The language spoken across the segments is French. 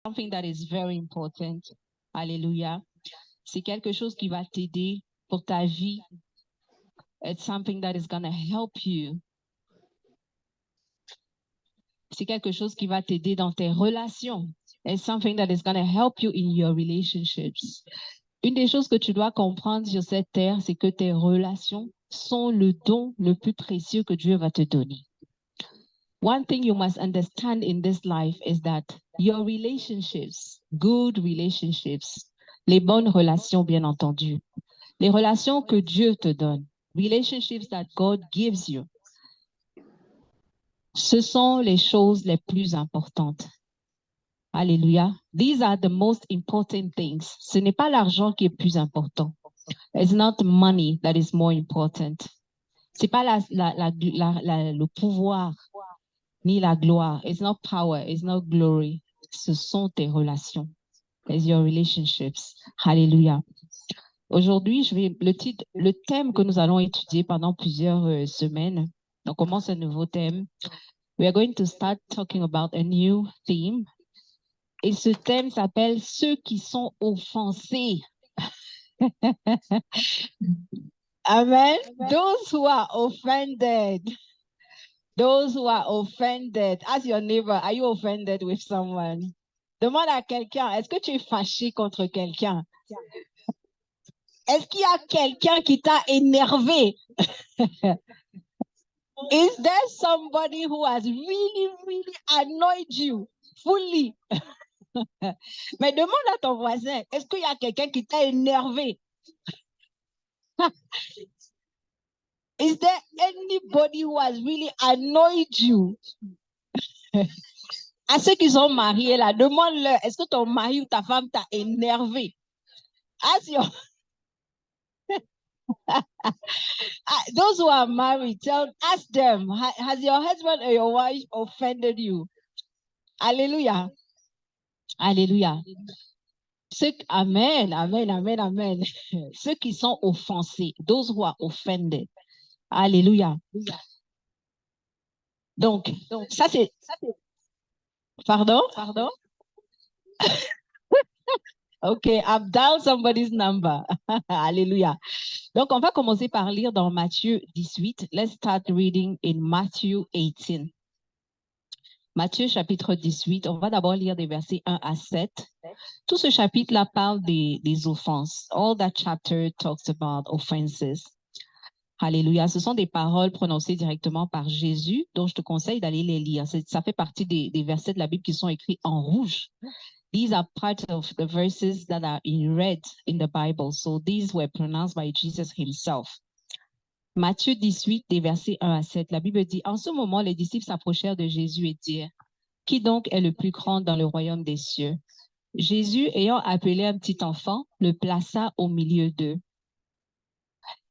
something that is very important. Alléluia. C'est quelque chose qui va t'aider pour ta vie. It's something that is going to help you. C'est quelque chose qui va t'aider dans tes relations. It's something that is going to help you in your relationships. Une des choses que tu dois comprendre sur cette terre, c'est que tes relations sont le don le plus précieux que Dieu va te donner. One thing you must understand in this life is that your relationships, good relationships, les bonnes relations, bien entendu, les relations que Dieu te donne, relationships that God gives you, ce sont les choses les plus importantes. Alléluia. These are the most important things. Ce n'est pas l'argent qui est plus important. It's not money that is more important. C'est pas le pouvoir ni la gloire. It's not power. It's not glory. Ce sont tes relations. It's your relationships. Alléluia. Aujourd'hui, le thème que nous allons étudier pendant plusieurs semaines. On commence un nouveau thème. We are going to start talking about a new theme. Et ce thème s'appelle ceux qui sont offensés. Amen. Those who are offended. Those who are offended. Ask your neighbor, are you offended with someone? Demande à quelqu'un, est-ce que tu es fâché contre quelqu'un? Est-ce qu'il y a quelqu'un qui t'a énervé? Is there somebody who has really, really annoyed you fully? Mais demande à ton voisin, est-ce qu'il y a quelqu'un qui t'a énervé? Is there anybody who has really annoyed you? À ceux qui sont mariés là, demande-leur, est-ce que ton mari ou ta femme t'a énervé? Ask your... Those who are married, ask them, has your husband or your wife offended you? Alléluia. Alléluia. Amen, amen, amen, amen. Ceux qui sont offensés, those who are offended. Alléluia. Donc ça c'est... Pardon? Okay, I've dialed somebody's number. Alléluia. Donc, on va commencer par lire dans Matthieu 18. Let's start reading in Matthew 18. Matthieu chapitre 18, on va d'abord lire des versets 1 à 7. Tout ce chapitre-là parle des offenses. All that chapter talks about offenses. Alléluia. Ce sont des paroles prononcées directement par Jésus, dont je te conseille d'aller les lire. Ça fait partie des versets de la Bible qui sont écrits en rouge. These are part of the verses that are in red in the Bible. So these were pronounced by Jesus himself. Matthieu 18, des versets 1 à 7. La Bible dit, en ce moment, les disciples s'approchèrent de Jésus et dirent, qui donc est le plus grand dans le royaume des cieux? Jésus, ayant appelé un petit enfant, le plaça au milieu d'eux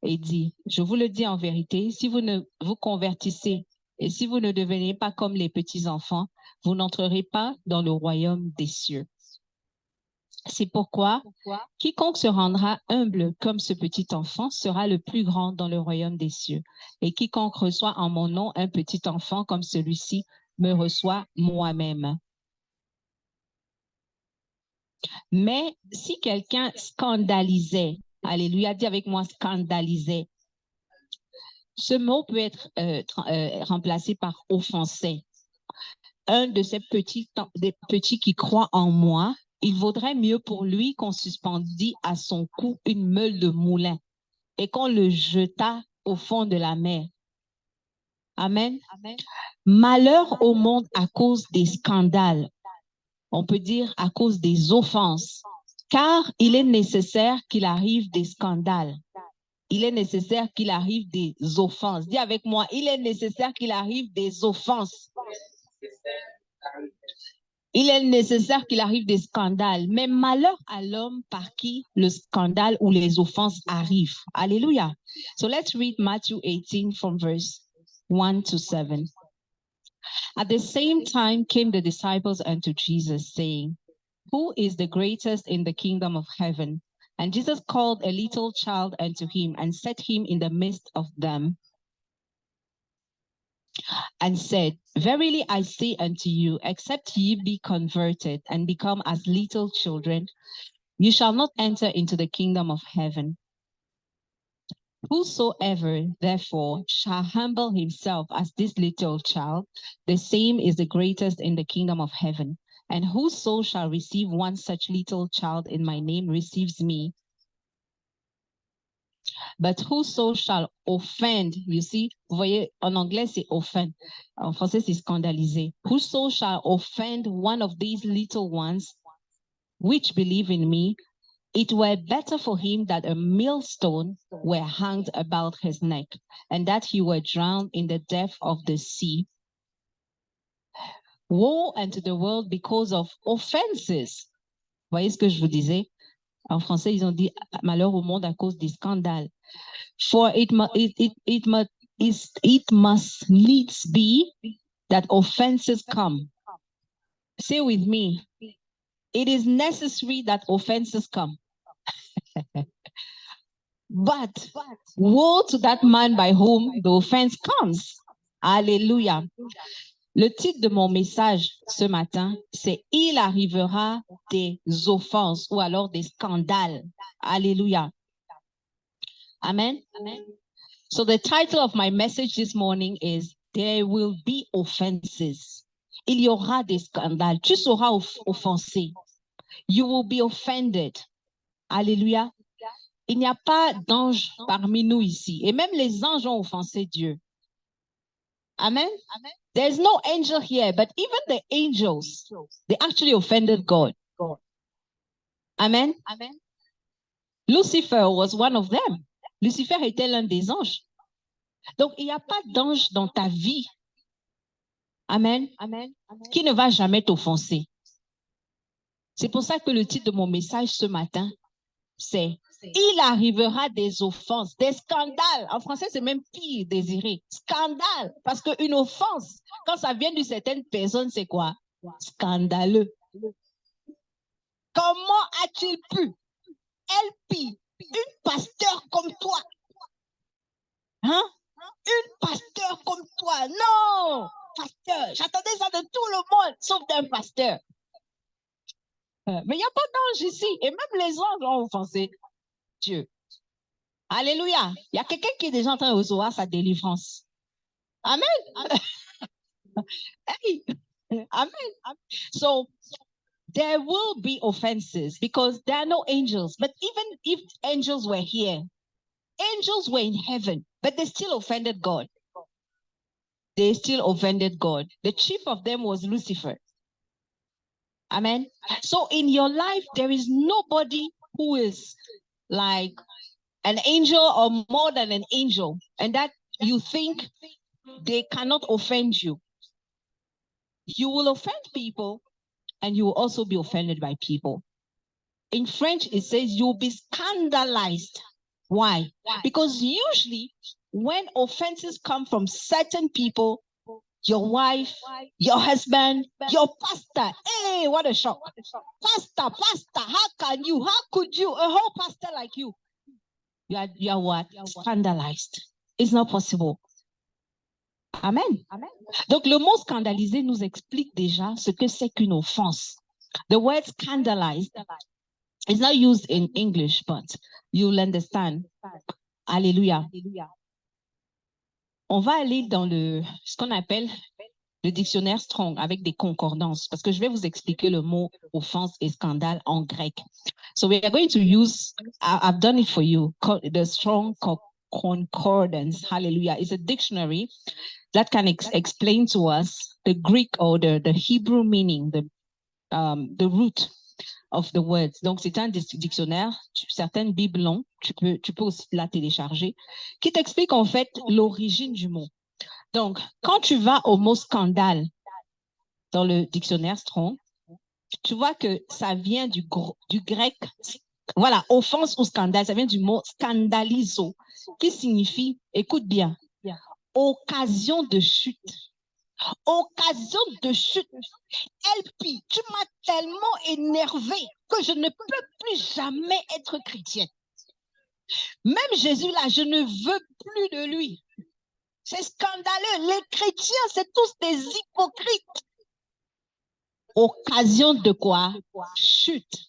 et dit, je vous le dis en vérité, si vous ne vous convertissez et si vous ne devenez pas comme les petits enfants, vous n'entrerez pas dans le royaume des cieux. C'est pourquoi quiconque se rendra humble comme ce petit enfant sera le plus grand dans le royaume des cieux. Et quiconque reçoit en mon nom un petit enfant comme celui-ci me reçoit moi-même. Mais si quelqu'un scandalisait, alléluia, dis avec moi scandalisait, ce mot peut être remplacé par offensé. Un de ces des petits qui croient en moi, il vaudrait mieux pour lui qu'on suspendît à son cou une meule de moulin et qu'on le jetât au fond de la mer. Amen. Amen. Malheur au monde à cause des scandales. On peut dire à cause des offenses. Car il est nécessaire qu'il arrive des scandales. Il est nécessaire qu'il arrive des offenses. Dis avec moi, il est nécessaire qu'il arrive des offenses. Il est nécessaire qu'il arrive des scandales. Mais malheur à l'homme par qui le scandale ou les offenses arrivent. Alléluia. So let's read Matthew 18 from verse 1 to 7. At the same time came the disciples unto Jesus, saying, who is the greatest in the kingdom of heaven? And Jesus called a little child unto him and set him in the midst of them and said, Verily I say unto you, except ye be converted and become as little children, you shall not enter into the kingdom of heaven. Whosoever, therefore, shall humble himself as this little child, the same is the greatest in the kingdom of heaven. And whoso shall receive one such little child in my name receives me. But whoso shall offend, you see, vous voyez, en anglais c'est offend, en français c'est scandaliser. Whoso shall offend one of these little ones, which believe in me, it were better for him that a millstone were hanged about his neck, and that he were drowned in the depth of the sea. Woe unto the world because of offenses. Voyez ce que je vous disais? En français, ils ont dit malheur au monde à cause des scandales. For it must needs be that offenses come. Say with me, it is necessary that offenses come. But woe to that man by whom the offense comes. Alléluia. Le titre de mon message ce matin, c'est « Il arrivera des offenses » ou alors des scandales. Alléluia. Amen. Amen. So the title of my message this morning is There will be offenses. Il y aura des scandales. Tu seras offensé. You will be offended. Alléluia. Il n'y a pas d'ange parmi nous ici. Et même les anges ont offensé Dieu. Amen. Amen. There's no angel here, but even the angels, they actually offended God. Amen. Amen. Lucifer was one of them. Lucifer était l'un des anges. Donc, il n'y a pas d'ange dans ta vie. Amen. Amen. Qui ne va jamais t'offenser. C'est pour ça que le titre de mon message ce matin, c'est Il arrivera des offenses, des scandales. En français, c'est même pire, désiré. Scandale. Parce qu'une offense, quand ça vient d'une certaine personne, c'est quoi? Scandaleux. Comment a-t-il pu, LP, une pasteur comme toi? Hein? Une pasteur comme toi? Non! Pasteur. J'attendais ça de tout le monde, sauf d'un pasteur. Mais il n'y a pas d'ange ici. Et même les anges ont offensé Dieu. Alléluia. Il y a quelqu'un qui est déjà en train de recevoir sa délivrance. Amen. Hey. Amen. So, there will be offenses because there are no angels. But even if angels were here, angels were in heaven, but they still offended God. They still offended God. The chief of them was Lucifer. Amen. So in your life, there is nobody who is like an angel or more than an angel, and that you think they cannot offend you. You will offend people, and you will also be offended by people. In French, it says you'll be scandalized. Why? Because usually when offenses come from certain people, your wife, your husband, your pastor. Hey, what a shock. Pastor, how can you? How could you? A whole pastor like you. You are what? Scandalized. It's not possible. Amen. Amen. Donc, le mot scandalisé nous explique déjà ce que c'est qu'une offense. The word scandalized is not used in English, but you'll understand. Alléluia. On va aller dans ce qu'on appelle le dictionnaire Strong avec des concordances, parce que je vais vous expliquer le mot offense et scandale en grec. So we are going to use, I've done it for you, the Strong Concordance. Hallelujah. It's a dictionary that can explain to us the Greek or the Hebrew meaning, the root of the words. Donc, c'est un dictionnaire, certaines Bibles l'ont, tu peux aussi la télécharger, qui t'explique en fait l'origine du mot. Donc, quand tu vas au mot scandale dans le dictionnaire Strong, tu vois que ça vient du grec, voilà, offense ou scandale, ça vient du mot scandalizo, qui signifie, écoute bien, occasion de chute. Occasion de chute. LP, tu m'as tellement énervé que je ne peux plus jamais être chrétienne. Même Jésus là, je ne veux plus de lui. C'est scandaleux. Les chrétiens, c'est tous des hypocrites. Occasion de quoi? Chute.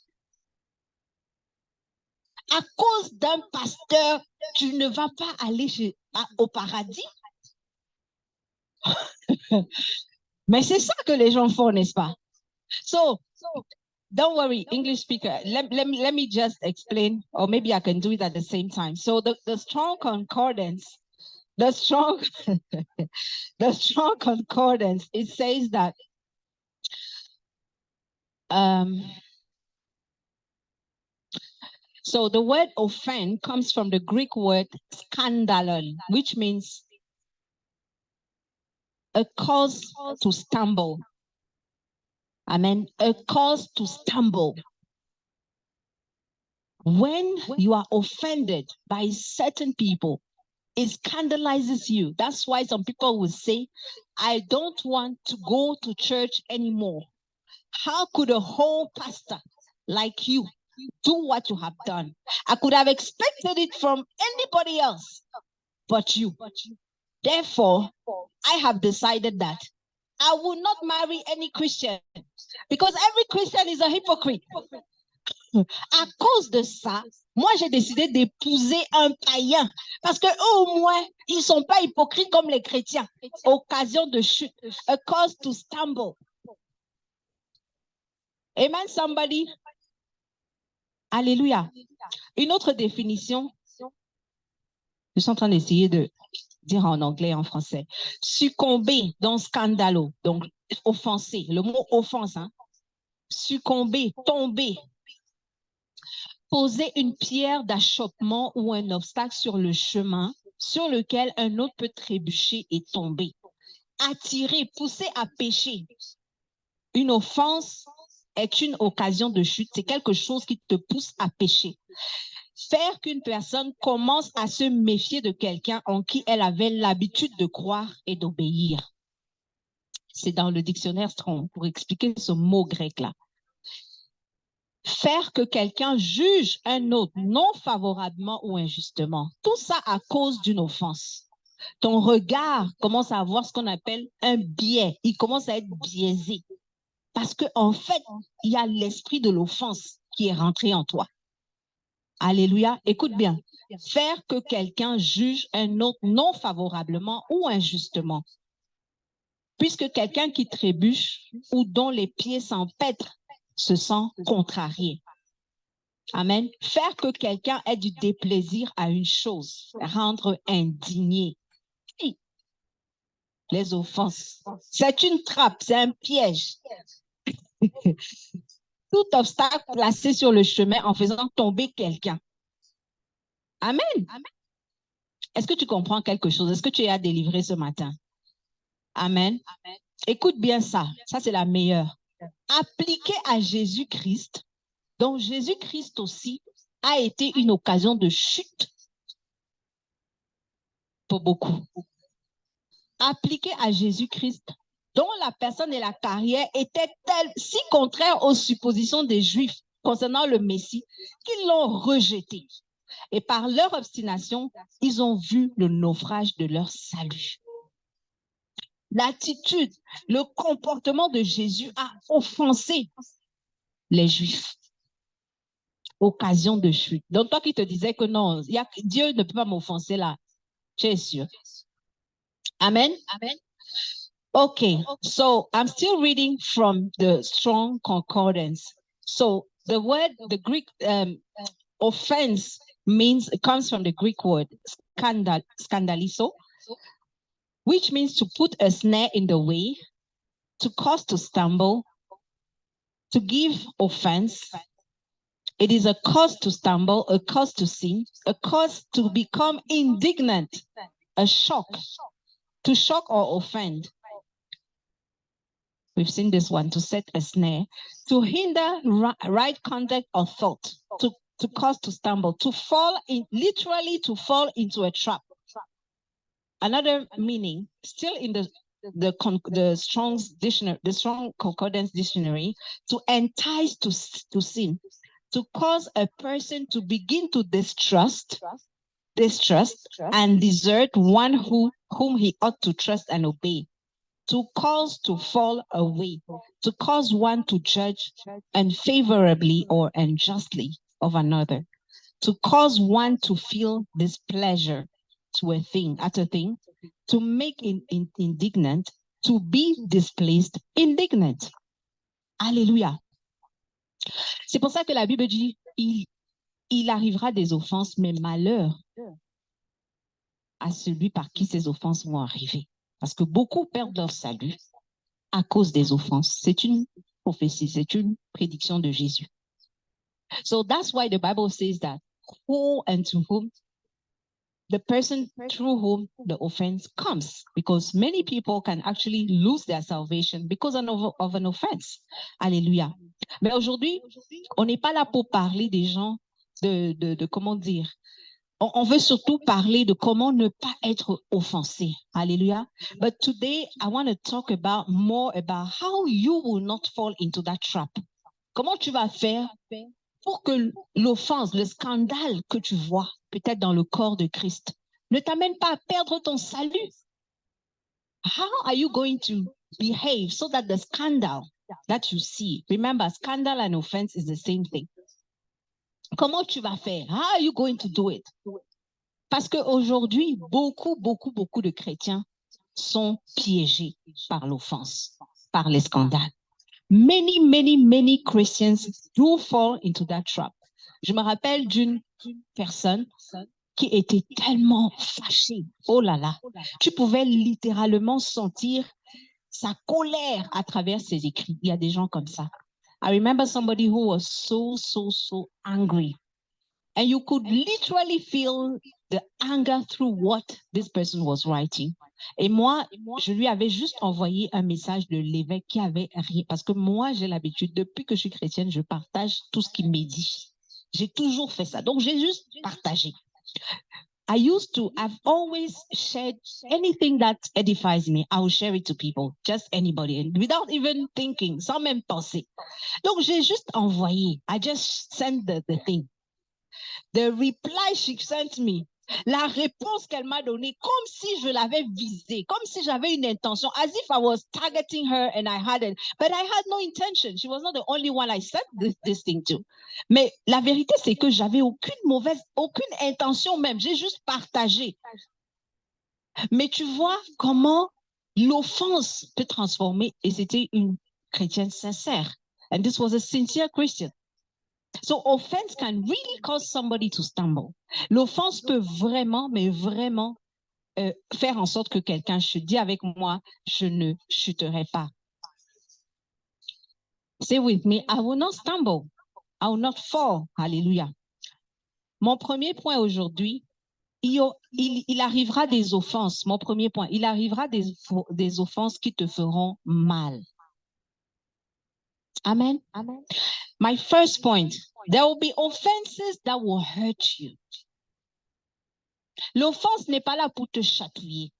À cause d'un pasteur, tu ne vas pas aller au paradis. Mais c'est ça que les gens font, n'est-ce pas? So, don't worry, English speaker. Let me just explain, or maybe I can do it at the same time. So the strong concordance, the strong concordance, it says that so the word offend comes from the Greek word skandalon, which means a cause to stumble. Amen. A cause to stumble. When you are offended by certain people, it scandalizes you. That's why some people will say, I don't want to go to church anymore. How could a whole pastor like you do what you have done? I could have expected it from anybody else but you. Therefore, I have decided that I will not marry any Christian because every Christian is a hypocrite. À cause de ça, moi, j'ai décidé d'épouser un païen parce que eux, au moins, ils ne sont pas hypocrites comme les chrétiens. Occasion de chute, a cause to stumble. Amen, somebody? Alléluia. Une autre définition, je suis en train d'essayer de dire en anglais et en français. Succomber dans scandalo, donc offenser, le mot offense, hein? Succomber, tomber. Poser une pierre d'achoppement ou un obstacle sur le chemin sur lequel un autre peut trébucher et tomber. Attirer, pousser à pécher. Une offense est une occasion de chute. C'est quelque chose qui te pousse à pécher. Faire qu'une personne commence à se méfier de quelqu'un en qui elle avait l'habitude de croire et d'obéir. C'est dans le dictionnaire Strong pour expliquer ce mot grec-là. Faire que quelqu'un juge un autre non favorablement ou injustement. Tout ça à cause d'une offense. Ton regard commence à avoir ce qu'on appelle un biais. Il commence à être biaisé. Parce qu'en fait, il y a l'esprit de l'offense qui est rentré en toi. Alléluia. Écoute bien. Faire que quelqu'un juge un autre non favorablement ou injustement. Puisque quelqu'un qui trébuche ou dont les pieds s'empêtrent se sent contrarié. Amen. Faire que quelqu'un ait du déplaisir à une chose, rendre indigné. Les offenses. C'est une trappe, c'est un piège. Tout obstacle placé sur le chemin en faisant tomber quelqu'un. Amen. Est-ce que tu comprends quelque chose? Est-ce que tu es à délivrer ce matin? Amen. Écoute bien ça. Ça, c'est la meilleure. Appliqué à Jésus-Christ, donc Jésus-Christ aussi a été une occasion de chute pour beaucoup. Appliqué à Jésus-Christ, dont la personne et la carrière étaient si contraires aux suppositions des Juifs concernant le Messie qu'ils l'ont rejeté. Et par leur obstination, ils ont vu le naufrage de leur salut. L'attitude, le comportement de Jésus a offensé les Juifs. Occasion de chute. Donc, toi qui te disais que non, Dieu ne peut pas m'offenser là, tu es sûr. Amen. Amen. Okay, so I'm still reading from the Strong Concordance. So the word, the Greek offense comes from the Greek word skandalizo, which means to put a snare in the way, to cause to stumble, to give offense. It is a cause to stumble, a cause to sin, a cause to become indignant, a shock, to shock or offend. We've seen this one, to set a snare, to hinder right conduct or thought, to cause to stumble, to fall in, literally to fall into a trap. Another meaning, still in the Strong's dictionary, the Strong Concordance dictionary, to entice to sin, to cause a person to begin to distrust distrust and desert one whom he ought to trust and obey, to cause to fall away, to cause one to judge unfavorably or unjustly of another, to cause one to feel displeasure to at a thing, to make indignant, to be displaced, indignant. Alléluia. C'est pour ça que la Bible dit, il arrivera des offenses, mais malheur à celui par qui ces offenses vont arriver. Parce que beaucoup perdent leur salut à cause des offenses. C'est une prophétie, c'est une prédiction de Jésus. So that's why the Bible says that who and to whom the person through whom the offense comes, because many people can actually lose their salvation because of an offense. Alléluia. Mais aujourd'hui, on n'est pas là pour parler des gens de comment dire. On veut surtout parler de comment ne pas être offensé. Alléluia. But today, I want to talk more about how you will not fall into that trap. Comment tu vas faire pour que l'offense, le scandale que tu vois peut-être dans le corps de Christ ne t'amène pas à perdre ton salut? How are you going to behave so that the scandal that you see, remember, scandal and offense is the same thing. Comment tu vas faire? How are you going to do it? Parce qu'aujourd'hui, beaucoup de chrétiens sont piégés par l'offense, par les scandales. Many Christians do fall into that trap. Je me rappelle d'une personne qui était tellement fâchée. Oh là là. Tu pouvais littéralement sentir sa colère à travers ses écrits. Il y a des gens comme ça. I remember somebody who was so angry. And you could literally feel the anger through what this person was writing. Et moi, je lui avais juste envoyé un message de l'évêque qui avait rien. Parce que moi, j'ai l'habitude, depuis que je suis chrétienne, je partage tout ce qu'il m'édifie. J'ai toujours fait ça. Donc, j'ai juste partagé. I've always shared anything that edifies me. I will share it to people, just anybody, and without even thinking, sans même penser. Donc, j'ai juste envoyé. I just sent the thing. The reply she sent me, la réponse qu'elle m'a donnée, comme si je l'avais visée, comme si j'avais une intention, as if I was targeting her and I hadn't, but I had no intention. She was not the only one I sent this thing to. Mais la vérité, c'est que j'avais aucune intention même, j'ai juste partagé. Mais tu vois comment l'offense peut transformer, et c'était une chrétienne sincère. And this was a sincere Christian. So offense can really cause somebody to stumble. L'offense peut vraiment, mais vraiment faire en sorte que quelqu'un chute. Dis avec moi, je ne chuterai pas. Say with me, I will not stumble. I will not fall. Alléluia. Mon premier point aujourd'hui, il arrivera des offenses. Mon premier point, il arrivera des offenses qui te feront mal. Amen. Amen. My first point, there will be offenses that will hurt you. L'offense n'est pas là pour te chatouiller.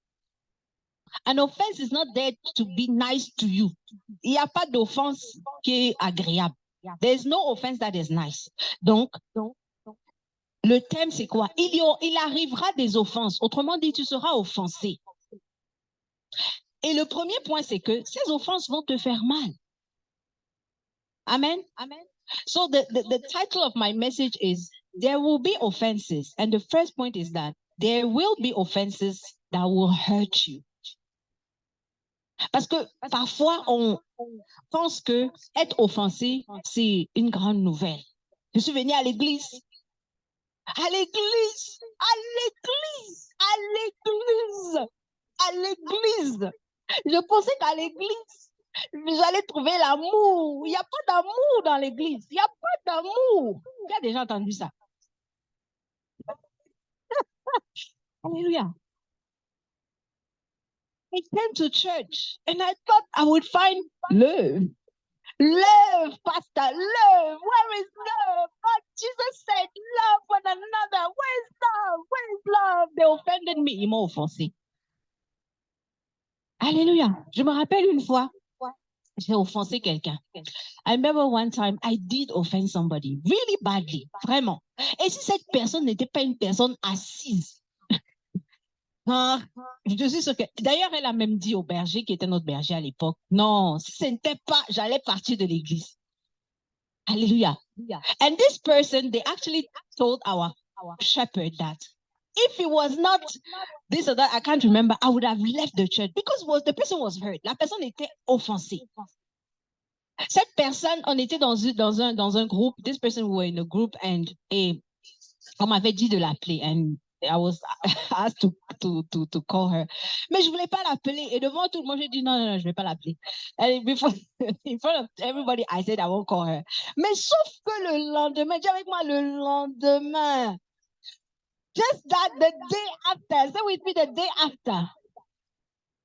An offense is not there to be nice to you. Il n'y a pas d'offense qui est agréable. There is no offense that is nice. Donc, le thème, c'est quoi? Il arrivera des offenses. Autrement dit, tu seras offensé. Et le premier point, c'est que ces offenses vont te faire mal. Amen. Amen. So the title of my message is, there will be offenses. And the first point is that there will be offenses that will hurt you. Parce que parfois, on pense que être offensé, c'est une grande nouvelle. Je suis venue à l'église. À l'église. À l'église. À l'église. À l'église. Je pensais qu'à l'église, j'allais trouver l'amour. Il n'y a pas d'amour dans l'église. Il n'y a pas d'amour. Qui a déjà entendu ça? Alléluia. I came to church and I thought I would find love. Love, Pastor, love. Where is love? But Jesus said, love one another. Where is love? Where is love? They offended me. Ils m'ont offensé. Alléluia. Je me rappelle une fois, j'ai offensé quelqu'un. I remember one time I did offend somebody really badly, vraiment. Et si cette personne n'était pas une personne assise, hein, je suis sûre que... D'ailleurs, elle a même dit au berger, qui était notre berger à l'époque, non, si ce n'était pas, j'allais partir de l'église. Hallelujah. And this person, they actually told our shepherd that if it was not this or that, I can't remember, I would have left the church because the person was hurt. La personne était offensée. Cette personne, on était dans un groupe. This person were in a group and on m'avait dit de l'appeler and I was asked to call her. Mais je voulais pas l'appeler et devant tout le monde, j'ai dit non, je vais pas l'appeler. And before, in front of everybody, I said I won't call her. Mais sauf que le lendemain, dis avec moi le lendemain. Just that the day after, say with me the day after.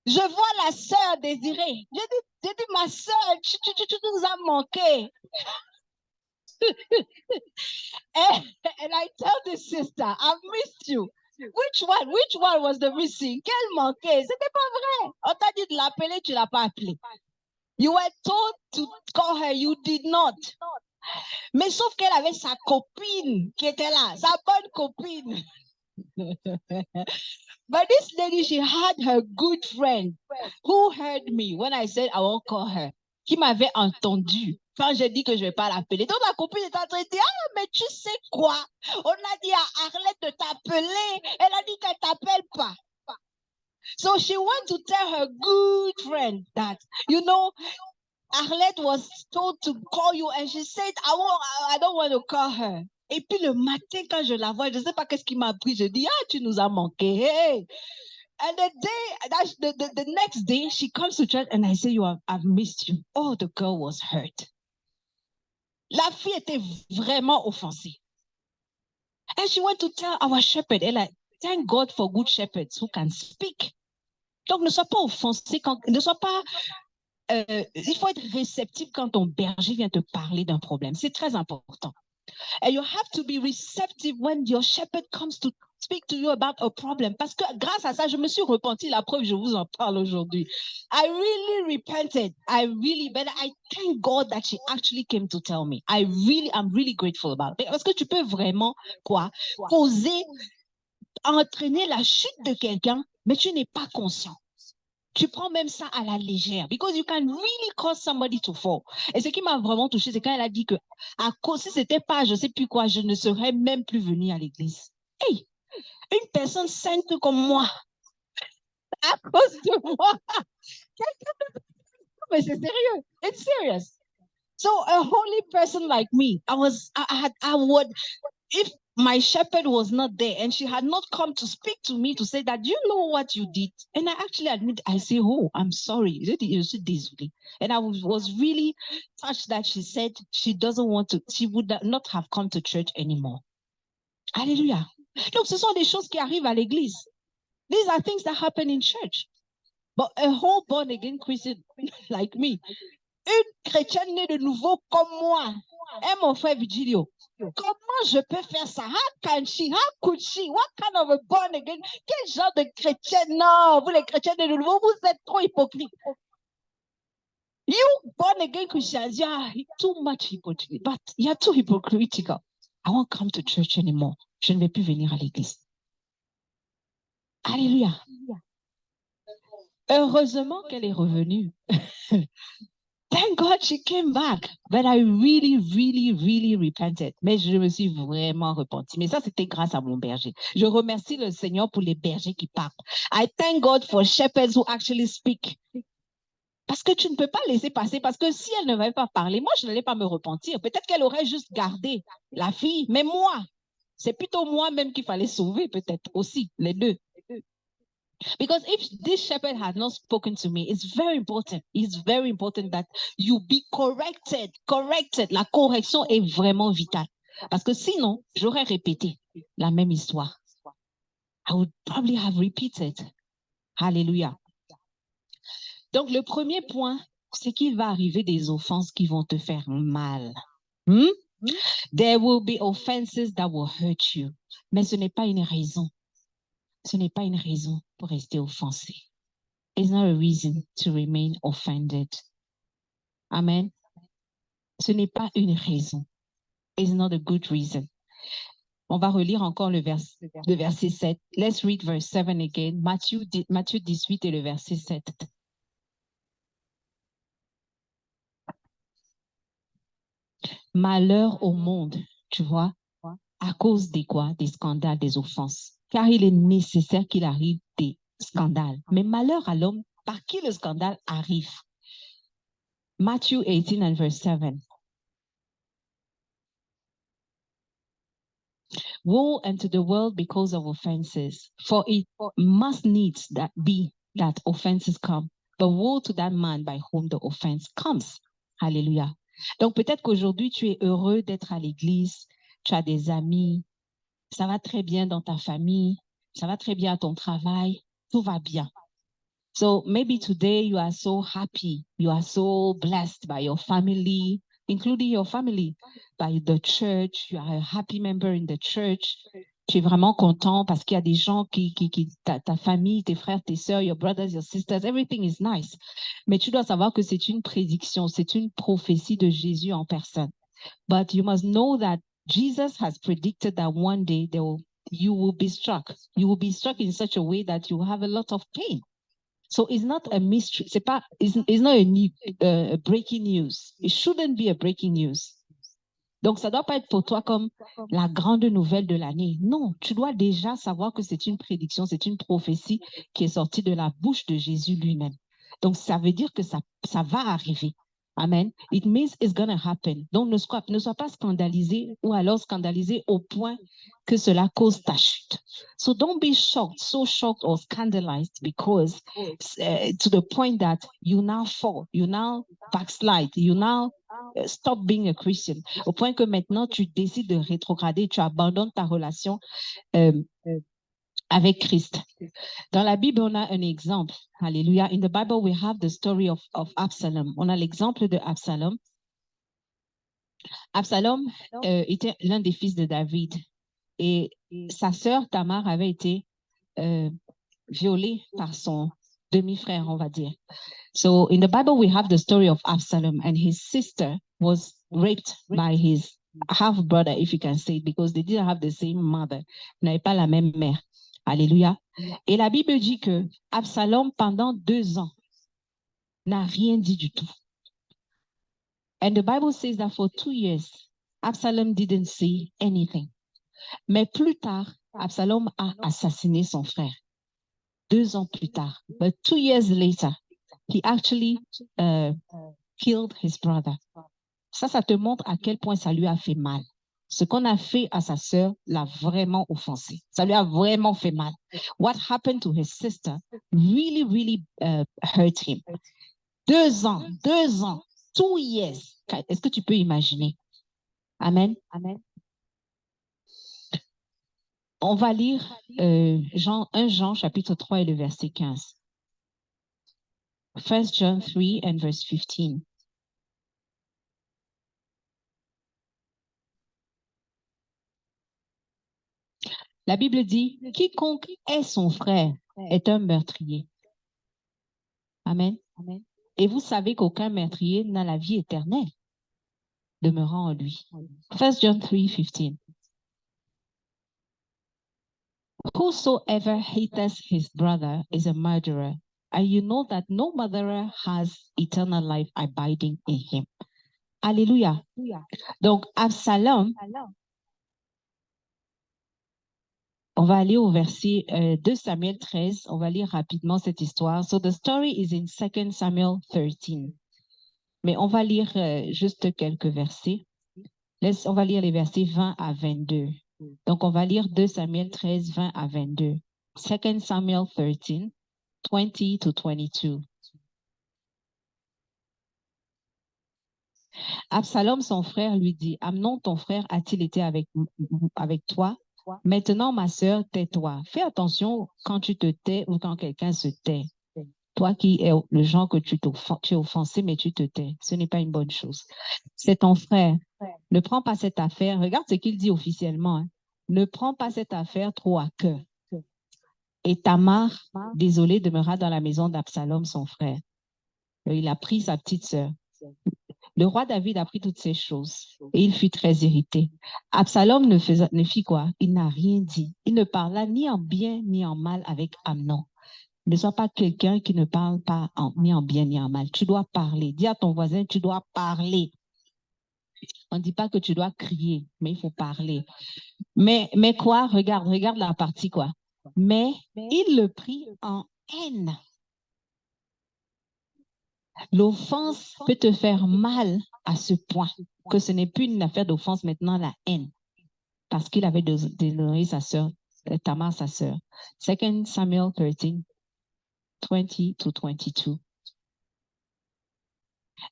Je vois la sœur Désirée. J'ai dit, ma sœur, tu nous as manqué. and I tell the sister, I've missed you. Which one was the missing? Quel manqué? C'était pas vrai. On t'a dit de l'appeler, tu l'as pas appelé. You were told to call her, you did not. Mais sauf qu'elle avait sa copine qui était là, sa bonne copine. But this lady, she had her good friend who heard me when I said I won't call her, qui m'avait entendu quand j'ai dit que je vais pas l'appeler. Donc la copine est en train de dire, ah, mais tu sais quoi? On a dit à Arlette de t'appeler. Elle a dit qu'elle t'appelle pas. So she went to tell her good friend that, you know, Arlette was told to call you and she said, I don't want to call her. Et puis le matin, quand je la vois, je ne sais pas qu'est-ce qui m'a pris. Je dis, ah, tu nous as manqué. Hey. And the next day, she comes to church and I say, I've missed you. Oh, the girl was hurt. La fille était vraiment offensée. And she went to tell our shepherd, elle a, thank God for good shepherds who can speak. Donc, ne sois pas offensé, ne sois pas... il faut être réceptif quand ton berger vient te parler d'un problème. C'est très important. And you have to be receptive when your shepherd comes to speak to you about a problem. Parce que grâce à ça, je me suis repenti. La preuve, je vous en parle aujourd'hui. I really repented. But I thank God that she actually came to tell me. I'm really grateful about it. Parce que tu peux vraiment, causer, entraîner la chute de quelqu'un, mais tu n'es pas conscient. Tu prends même ça à la légère. Because you can really cause somebody to fall. Et ce qui m'a vraiment touché, c'est quand elle a dit que à cause, si c'était pas, je sais plus quoi, je ne serais même plus venue à l'église. Hey, une personne sainte comme moi, à cause de moi. Mais c'est sérieux. It's serious. So a holy person like me, I would, if my shepherd was not there and she had not come to speak to me to say that, you know what you did? And I actually admit, I say, oh, I'm sorry. And I was really touched that she said she doesn't want to, she would not have come to church anymore. Alléluia. Donc, ce sont des choses qui arrivent à l'église. These are things that happen in church. But a whole born again Christian like me, une chrétienne née de nouveau comme moi, et mon frère Vigilio, comment je peux faire ça? How could she? What kind of a born again? Quel genre de chrétienne? Non, vous les chrétiens nés de nouveau, vous êtes trop hypocrites. You born again Christians, you are too much hypocrite, but you are too hypocritical. I won't come to church anymore. Je ne vais plus venir à l'église. Alléluia. Heureusement qu'elle est revenue. Thank God she came back. But I really repented. Mais je me suis vraiment repentie. Mais ça, c'était grâce à mon berger. Je remercie le Seigneur pour les bergers qui parlent. I thank God for shepherds who actually speak. Parce que tu ne peux pas laisser passer. Parce que si elle ne va pas parler, moi, je n'allais pas me repentir. Peut-être qu'elle aurait juste gardé la fille. Mais moi, c'est plutôt moi-même qu'il fallait sauver, peut-être aussi, les deux. Because if this shepherd had not spoken to me, it's very important. It's very important that you be corrected. La correction est vraiment vitale. Parce que sinon, j'aurais répété la même histoire. I would probably have repeated. Hallelujah. Donc, le premier point, c'est qu'il va arriver des offenses qui vont te faire mal. There will be offenses that will hurt you. Mais ce n'est pas une raison. Ce n'est pas une raison pour rester offensé. It's not a reason to remain offended. Amen. Ce n'est pas une raison. It's not a good reason. On va relire encore le verset 7. Let's read verse 7 again. Matthieu 18 et le verset 7. Malheur au monde, tu vois, à cause des quoi? Des scandales, des offenses. Car il est nécessaire qu'il arrive des scandales. Mais malheur à l'homme par qui le scandale arrive. Matthew 18 and verse 7. Woe unto the world because of offenses, for it must needs be that offenses come. But woe to that man by whom the offense comes. Alléluia. Donc peut-être qu'aujourd'hui tu es heureux d'être à l'église, tu as des amis, ça va très bien dans ta famille, ça va très bien à ton travail, tout va bien. So maybe today you are so happy, you are so blessed by your family, including your family, by the church, you are a happy member in the church. Tu es vraiment content parce qu'il y a des gens ta famille, tes frères, tes sœurs, your brothers, your sisters, everything is nice. Mais tu dois savoir que c'est une prédiction, c'est une prophétie de Jésus en personne. But you must know that Jesus has predicted that one day you will be struck. You will be struck in such a way that you will have a lot of pain. So it's not a mystery. It's not a breaking news. It shouldn't be a breaking news. Donc, ça ne doit pas être pour toi comme la grande nouvelle de l'année. Non, tu dois déjà savoir que c'est une prédiction, c'est une prophétie qui est sortie de la bouche de Jésus lui-même. Donc, ça veut dire que ça va arriver. Amen. It means it's going to happen. Donc, ne sois pas scandalisé ou alors scandalisé au point que cela cause ta chute. So don't be shocked, so shocked or scandalized because to the point that you now fall, you now backslide, you now stop being a Christian. Au point que maintenant, tu décides de rétrograder, tu abandonnes ta relation avec Christ. Dans la Bible, on a un exemple. Alléluia. In the Bible, we have the story of Absalom. On a l'exemple de Absalom. Absalom était l'un des fils de David. Et sa sœur Tamar avait été violée par son demi-frère, on va dire. So in the Bible, we have the story of Absalom, and his sister was raped by his half-brother, if you can say it, because they didn't have the same mother. Ils n'avaient pas la même mère. Alléluia. Et la Bible dit que Absalom, pendant 2 ans, n'a rien dit du tout. And the Bible says that for 2 years, Absalom didn't say anything. Mais plus tard, Absalom a assassiné son frère. 2 ans plus tard. But 2 years later, he actually killed his brother. Ça te montre à quel point ça lui a fait mal. Ce qu'on a fait à sa sœur l'a vraiment offensé. Ça lui a vraiment fait mal. What happened to his sister really, really hurt him. 2 ans, 2 years. Est-ce que tu peux imaginer? Amen. Amen. On va lire 1 Jean chapitre 3 et le verset 15. 1 John 3 and verse 15. La Bible dit, quiconque est son frère est un meurtrier. Amen. Amen. Et vous savez qu'aucun meurtrier n'a la vie éternelle demeurant en lui. 1 John 3:15. Whosoever hateth his brother is a murderer, and you know that no murderer has eternal life abiding in him. Alléluia. Donc, Absalom, on va aller au verset 2 Samuel 13. On va lire rapidement cette histoire. So the story is in 2 Samuel 13. Mais on va lire juste quelques versets. On va lire les versets 20 à 22. Donc, on va lire 2 Samuel 13, 20 à 22. 2 Samuel 13, 20 to 22. Absalom, son frère, lui dit, Amnon, ton frère, a-t-il été avec toi? Maintenant, ma sœur, tais-toi. Fais attention quand tu te tais ou quand quelqu'un se tait. Toi qui es le genre que tu es offensé, mais tu te tais. Ce n'est pas une bonne chose. C'est ton frère. Ne prends pas cette affaire. Regarde ce qu'il dit officiellement. Hein. Ne prends pas cette affaire trop à cœur. Et Tamar, désolé, demeura dans la maison d'Absalom, son frère. Il a pris sa petite sœur. Le roi David apprit toutes ces choses et il fut très irrité. Absalom ne fit quoi? Il n'a rien dit. Il ne parla ni en bien ni en mal avec Amnon. Ne sois pas quelqu'un qui ne parle pas ni en bien ni en mal. Tu dois parler. Dis à ton voisin, tu dois parler. On ne dit pas que tu dois crier, mais il faut parler. Mais quoi? Regarde la partie quoi. Mais il le prit en haine. L'offense peut te faire mal à ce point que ce n'est plus une affaire d'offense maintenant, la haine. Parce qu'il avait déshonoré sa sœur, Tamar, sa sœur. 2 Samuel 13, 20-22.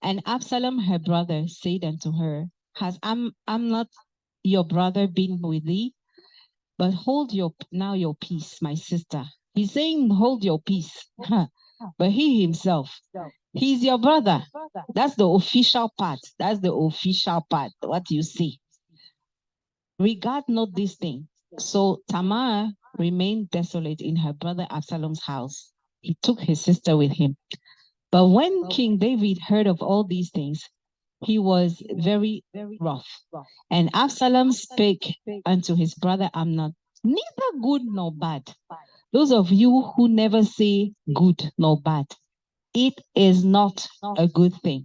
And Absalom, her brother, said unto her, Has Amnon your brother been with thee? But hold now your peace, my sister. He's saying, hold your peace. But he himself, he's your brother. That's the official part. That's the official part. What you see. Regard not this thing. So Tamar remained desolate in her brother Absalom's house. He took his sister with him. But when King David heard of all these things, he was very rough. And Absalom spake unto his brother Amnon, neither good nor bad. Those of you who never say good nor bad, it is not a good thing.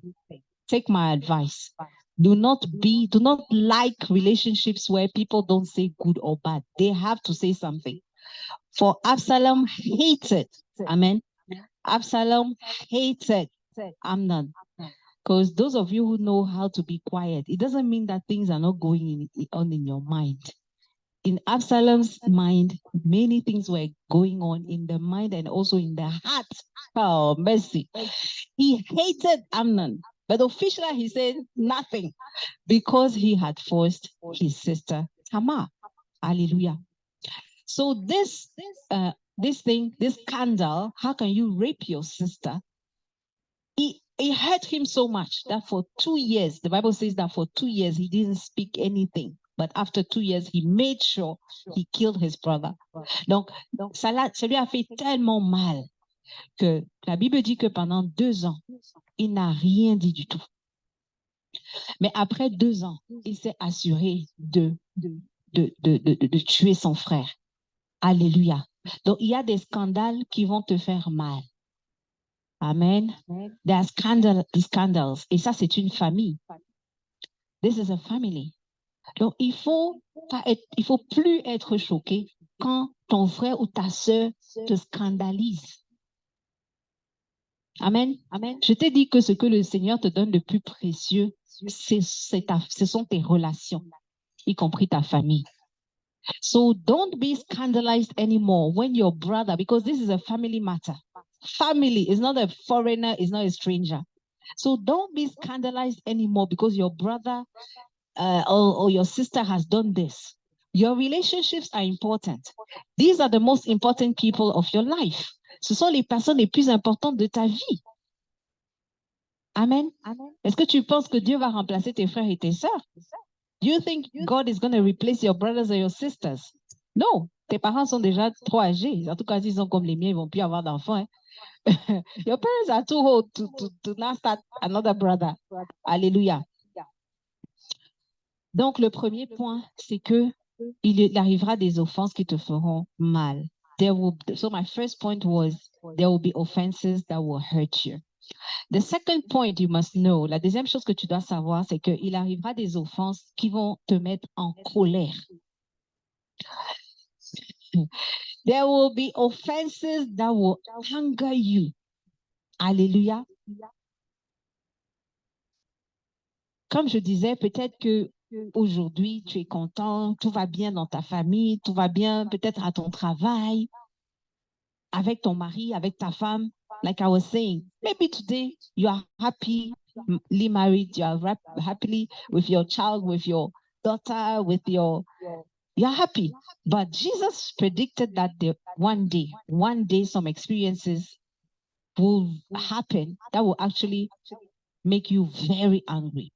Take my advice. Do not like relationships where people don't say good or bad. They have to say something. For Absalom hated, amen. Absalom hated Amnon. Because those of you who know how to be quiet, it doesn't mean that things are not going on in your mind. In Absalom's mind, many things were going on in the mind and also in the heart. Oh, mercy. He hated Amnon, but officially he said nothing because he had forced his sister Tamar. Hallelujah. So this scandal, how can you rape your sister? It hurt him so much that for 2 years, the Bible says that for 2 years, he didn't speak anything. But after 2 years, he made sure he killed his brother. Donc ça lui a fait tellement mal que la Bible dit que pendant 2 ans, il n'a rien dit du tout. Mais après 2 ans, il s'est assuré de tuer son frère. Alléluia. Donc, il y a des scandales qui vont te faire mal. Amen. There are scandals. Et ça, c'est une famille. This is a family. Donc, il faut plus être choqué quand ton frère ou ta sœur te scandalise. Amen. Amen. Je t'ai dit que ce que le Seigneur te donne de plus précieux, ce sont tes relations, y compris ta famille. So don't be scandalized anymore when your brother, because this is a family matter. Family is not a foreigner, is not a stranger. So don't be scandalized anymore because your brother or your sister has done this. Your relationships are important. These are the most important people of your life. Ce sont les personnes les plus importantes de ta vie. Amen. Est-ce que tu penses que Dieu va remplacer tes frères et tes sœurs? Do you think God is going to replace your brothers or your sisters? No. Tes parents sont déjà trop âgés. En tout cas, s'ils sont comme les miens, ils vont plus avoir d'enfants. Hein? Your parents are too old to now start another brother. Alléluia. Donc, le premier point, c'est que il arrivera des offenses qui te feront mal. So my first point was, there will be offenses that will hurt you. The second point you must know, la deuxième chose que tu dois savoir, c'est qu'il arrivera des offenses qui vont te mettre en colère. There will be offenses that will anger you. Alléluia. Comme je disais, peut-être que aujourd'hui tu es content, tout va bien dans ta famille, tout va bien peut-être à ton travail, avec ton mari, avec ta femme. Like I was saying, maybe today you are happily married, you are happily with your child, with your daughter, you're happy. But Jesus predicted that one day some experiences will happen that will actually make you very angry.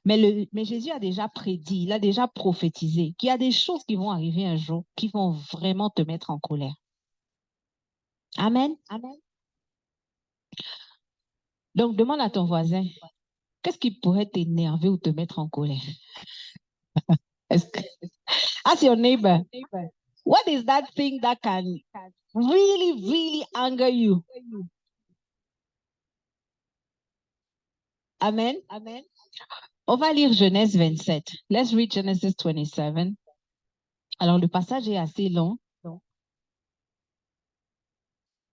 Mais Jésus a déjà prédit, il a déjà prophétisé qu'il y a des choses qui vont arriver un jour qui vont vraiment te mettre en colère. Amen. Amen. Donc, demande à ton voisin, Qu'est-ce qui pourrait t'énerver ou te mettre en colère? Ask your neighbor, what is that thing that can really, really anger you? Amen. Amen. On va lire Genèse 27. Let's read Genesis 27. Alors, le passage est assez long.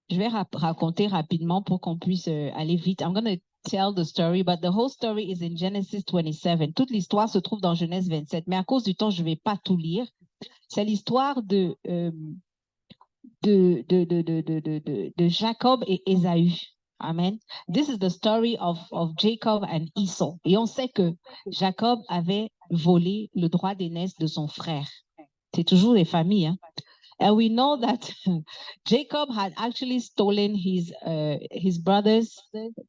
Je vais raconter rapidement pour qu'on puisse aller vite. I'm going to tell the story, but the whole story is in Genesis 27. Toute l'histoire se trouve dans Genèse 27, mais à cause du temps, je ne vais pas tout lire. C'est l'histoire de Jacob et Ésaü. Amen. This is the story of Jacob and Esau. Et on sait que Jacob avait volé le droit d'aînesse de son frère. C'est toujours les familles, hein? And we know that Jacob had actually stolen his brother's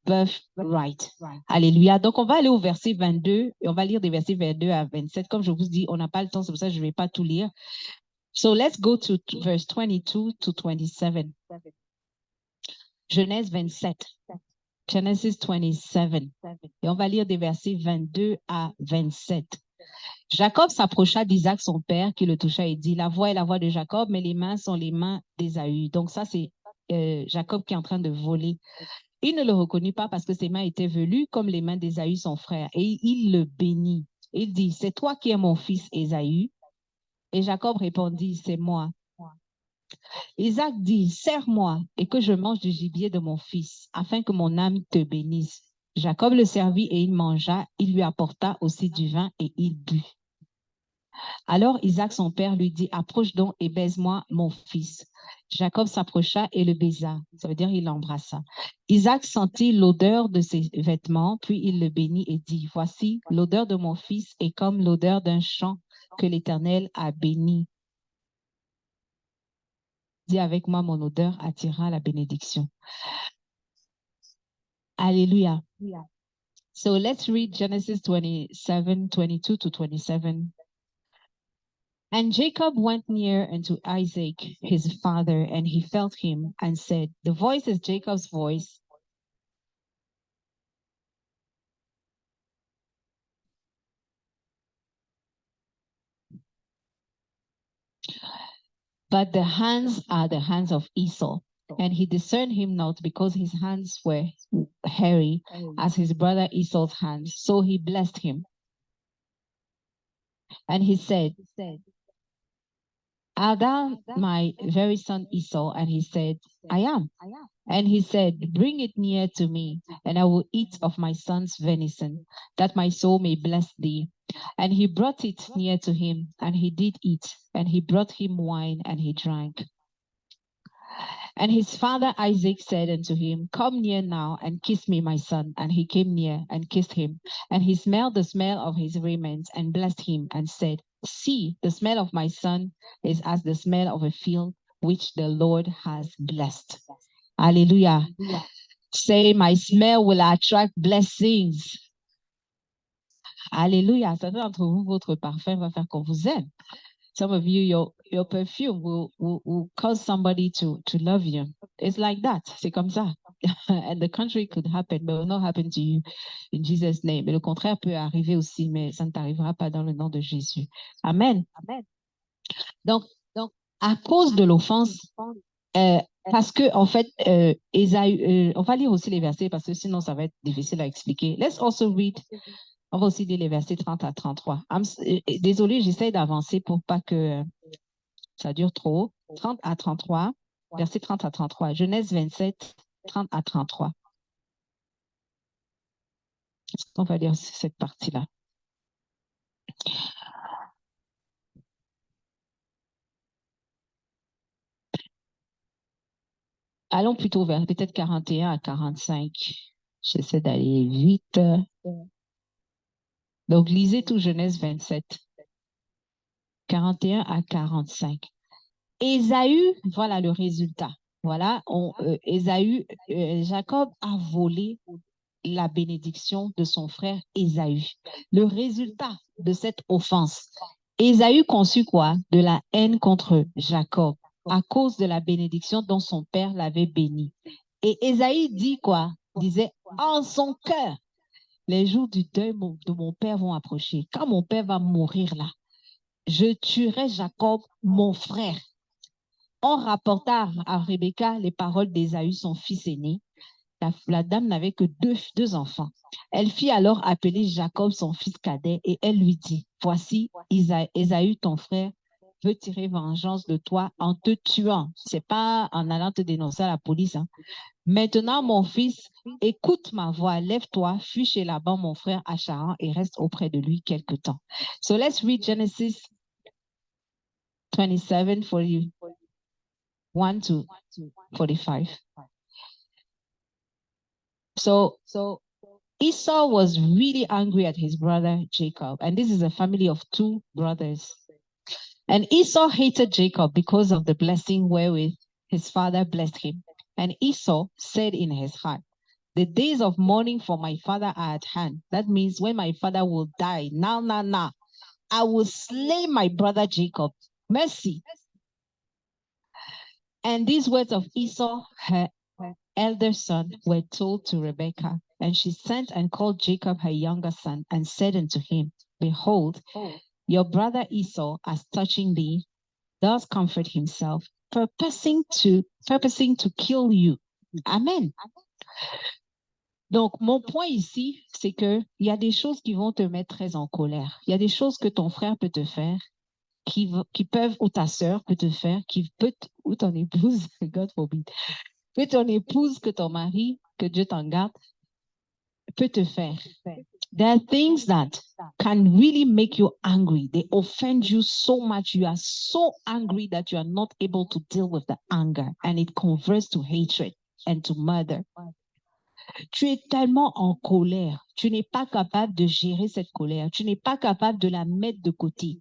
birthright. Alléluia. Donc, on va aller au verset 22 et on va lire des versets 22 à 27. Comme je vous dis, on n'a pas le temps, c'est pour ça que je ne vais pas tout lire. So, let's go to verse 22 to 27. Genèse 27. Genesis 27. Et on va lire des versets 22 à 27. Jacob s'approcha d'Isaac, son père, qui le toucha et dit, la voix est la voix de Jacob, mais les mains sont les mains d'Ésaü. Donc ça, c'est Jacob qui est en train de voler. Il ne le reconnut pas parce que ses mains étaient velues comme les mains d'Ésaü, son frère. Et il le bénit. Il dit, c'est toi qui es mon fils Ésaü. Et Jacob répondit, c'est moi. Isaac dit, serre-moi et que je mange du gibier de mon fils, afin que mon âme te bénisse. Jacob le servit et il mangea. Il lui apporta aussi du vin et il but. Alors Isaac, son père, lui dit, approche donc et baise-moi mon fils. Jacob s'approcha et le baisa. Ça veut dire il l'embrassa. Isaac sentit l'odeur de ses vêtements, puis il le bénit et dit, voici, l'odeur de mon fils est comme l'odeur d'un champ que l'Éternel a béni. Dis avec moi, mon odeur attira la bénédiction. Alléluia. So let's read Genesis 27, 22 to 27. And Jacob went near unto Isaac, his father, and he felt him and said, the voice is Jacob's voice. But the hands are the hands of Esau. And he discerned him not because his hands were hairy as his brother Esau's hands. So he blessed him. And he said, art thou my very son Esau? And he said, I am. And he said, bring it near to me, and I will eat of my son's venison, that my soul may bless thee. And he brought it near to him, and he did eat, and he brought him wine, and he drank. And his father Isaac said unto him, come near now, and kiss me, my son. And he came near, and kissed him. And he smelled the smell of his raiment, and blessed him, and said, see, the smell of my son is as the smell of a field, which the Lord has blessed. Hallelujah. Say, my smell will attract blessings. Hallelujah. Certains d'entre vous, votre parfum va faire qu'on vous aime. Some of you, your perfume will cause somebody to love you. It's like that. C'est comme ça. And the contrary could happen, but it will not happen to you in Jesus' name. Et le contraire peut arriver aussi, mais ça ne t'arrivera pas dans le nom de Jésus. Amen. Amen. Donc, à cause de l'offense, parce que, en fait, Ésaü, on va lire aussi les versets parce que sinon, ça va être difficile à expliquer. Let's also read, on va aussi lire les versets 30 à 33. Désolée, j'essaie d'avancer pour pas que ça dure trop. 30 à 33, versets 30 à 33. Genèse 27, 30 à 33. Est-ce qu'on va lire cette partie-là? Allons plutôt vers peut-être 41 à 45. J'essaie d'aller vite. Donc, lisez tout Genèse 27. 41 à 45. Ésaü, voilà le résultat. Voilà, Ésaü, Jacob a volé la bénédiction de son frère Ésaü. Le résultat de cette offense, Ésaü conçut quoi? De la haine contre Jacob à cause de la bénédiction dont son père l'avait béni. Et Ésaü dit quoi? Disait en son cœur, les jours du deuil de mon père vont approcher. Quand mon père va mourir là, je tuerai Jacob, mon frère. On rapporta à Rebecca les paroles d'Ésaü, son fils aîné. La dame n'avait que deux enfants. Elle fit alors appeler Jacob, son fils cadet, et elle lui dit, voici, Ésaü, ton frère, veut tirer vengeance de toi en te tuant. C'est pas en allant te dénoncer à la police. Hein. Maintenant, mon fils, écoute ma voix, lève-toi, fuis chez Laban, mon frère, à Charan, et reste auprès de lui quelque temps. So let's read Genesis 27, 41 to 45. So Esau was really angry at his brother Jacob, and this is a family of 2 brothers. And Esau hated Jacob because of the blessing wherewith his father blessed him. And Esau said in his heart, the days of mourning for my father are at hand. That means when my father will die, now, I will slay my brother Jacob. Mercy. And these words of Esau, her elder son, were told to Rebekah. And she sent and called Jacob, her younger son, and said unto him, behold, your brother Esau, as touching thee, does comfort himself, purposing to kill you. Amen. Donc, mon point ici, c'est qu'il y a des choses qui vont te mettre très en colère. Il y a des choses que ton frère peut te faire, qui peuvent, ou ta sœur peut te faire, ou ton épouse, God forbid, que ton épouse, que ton mari, que Dieu t'en garde, peut te faire. There are things that can really make you angry. They offend you so much. You are so angry that you are not able to deal with the anger, and it converts to hatred and to murder. Tu es tellement en colère. Tu n'es pas capable de gérer cette colère. Tu n'es pas capable de la mettre de côté.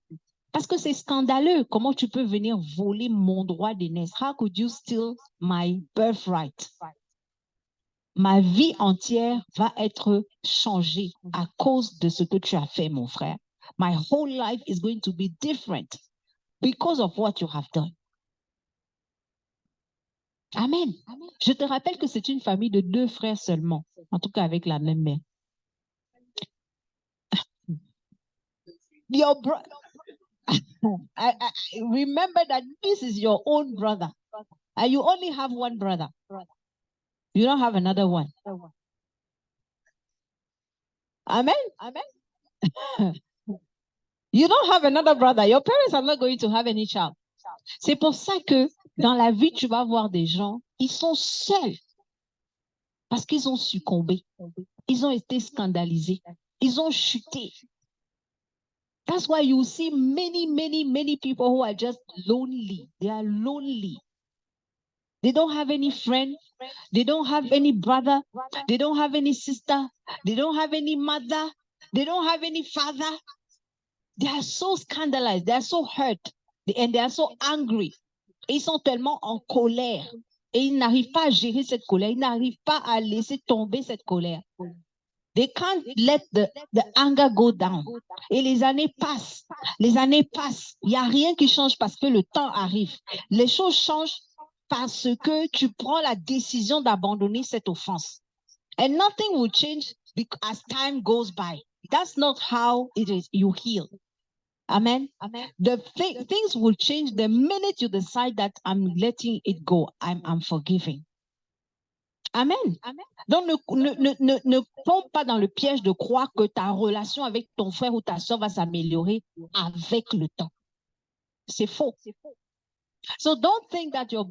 Parce que c'est scandaleux. Comment tu peux venir voler mon droit d'aînesse? How could you steal my birthright? Ma vie entière va être changée à cause de ce que tu as fait, mon frère. My whole life is going to be different because of what you have done. Amen. Je te rappelle que c'est une famille de 2 frères seulement, en tout cas avec la même mère. Your brother. I remember that this is your own brother, and you only have one brother. You don't have another one. Amen. Amen. You don't have another brother. Your parents are not going to have any child. C'est pour ça que dans la vie, tu vas voir des gens, ils sont seuls parce qu'ils ont succombé. Ils ont été scandalisés. Ils ont chuté. That's why you see many people who are just lonely. They are lonely. They don't have any friend. They don't have any brother. They don't have any sister. They don't have any mother. They don't have any father. They are so scandalized. They are so hurt. And they are so angry. Et ils sont tellement en colère. Et ils n'arrivent pas à gérer cette colère. Ils n'arrivent pas à laisser tomber cette colère. They can't let the anger go down. Et les années passent. Les années passent. Il n'y a rien qui change parce que le temps arrive. Les choses changent parce que tu prends la décision d'abandonner cette offense. And nothing will change as time goes by. That's not how it is. You heal. Amen. Amen. The things will change the minute you decide that I'm letting it go. I'm forgiving. Amen. Amen. Donc, ne tombe pas dans le piège de croire que ta relation avec ton frère ou ta soeur va s'améliorer avec le temps. C'est faux. So don't think that your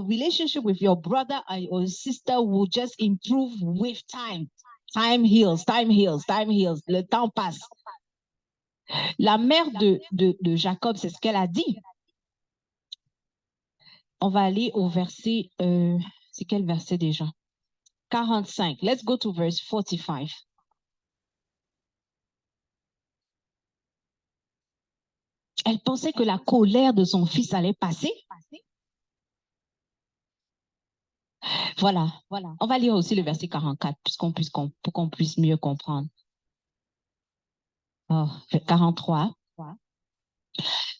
relationship with your brother or sister will just improve with time. Time heals, time heals, time heals. Le temps passe. La mère de Jacob, c'est ce qu'elle a dit. On va aller au verset, c'est quel verset déjà? 45. Let's go to verse 45. Elle pensait que la colère de son fils allait passer. Voilà. On va lire aussi le verset 44 pour qu'on puisse mieux comprendre. 43.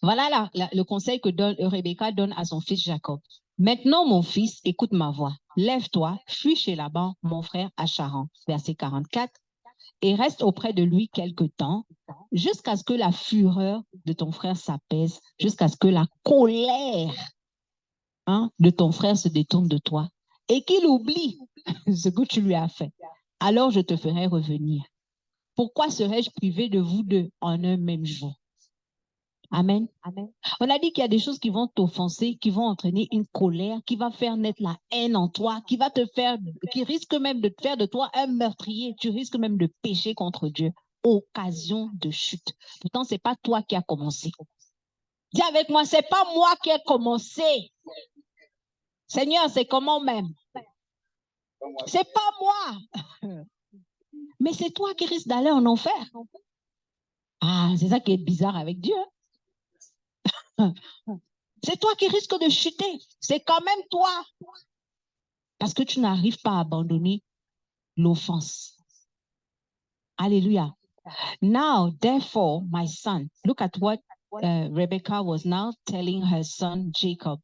Voilà le conseil que Rebecca donne à son fils Jacob. Maintenant, mon fils, écoute ma voix. Lève-toi, fuis chez Laban, mon frère, à Charan. Verset 44. et reste auprès de lui quelque temps, jusqu'à ce que la fureur de ton frère s'apaise, jusqu'à ce que la colère de ton frère se détourne de toi et qu'il oublie ce que tu lui as fait. Alors je te ferai revenir. Pourquoi serais-je privé de vous deux en un même jour? Amen. Amen. On a dit qu'il y a des choses qui vont t'offenser, qui vont entraîner une colère, qui va faire naître la haine en toi, qui risque même de te faire de toi un meurtrier. Tu risques même de pécher contre Dieu. Occasion de chute. Pourtant, c'est pas toi qui as commencé. Dis avec moi, c'est pas moi qui ai commencé. Seigneur, c'est comment même? C'est pas moi. Mais c'est toi qui risques d'aller en enfer. Ah, c'est ça qui est bizarre avec Dieu. C'est toi qui risques de chuter. C'est quand même toi. Parce que tu n'arrives pas à abandonner l'offense. Alléluia. Now, therefore, my son, look at what Rebecca was now telling her son Jacob.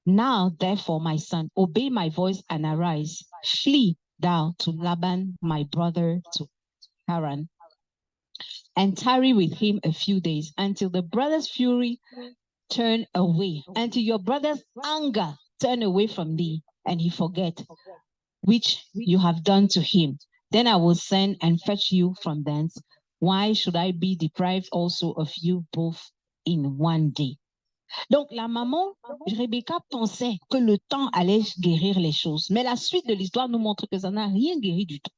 Now, therefore, my son, obey my voice and arise. Flee thou to Laban, my brother, to Haran, and tarry with him a few days until the brother's fury turn away, until your brother's anger turn away from thee, and he forget which you have done to him. Then I will send and fetch you from thence. Why should I be deprived also of you both in one day? Donc, la maman, Rebecca, pensait que le temps allait guérir les choses. Mais la suite de l'histoire nous montre que ça n'a rien guéri du tout.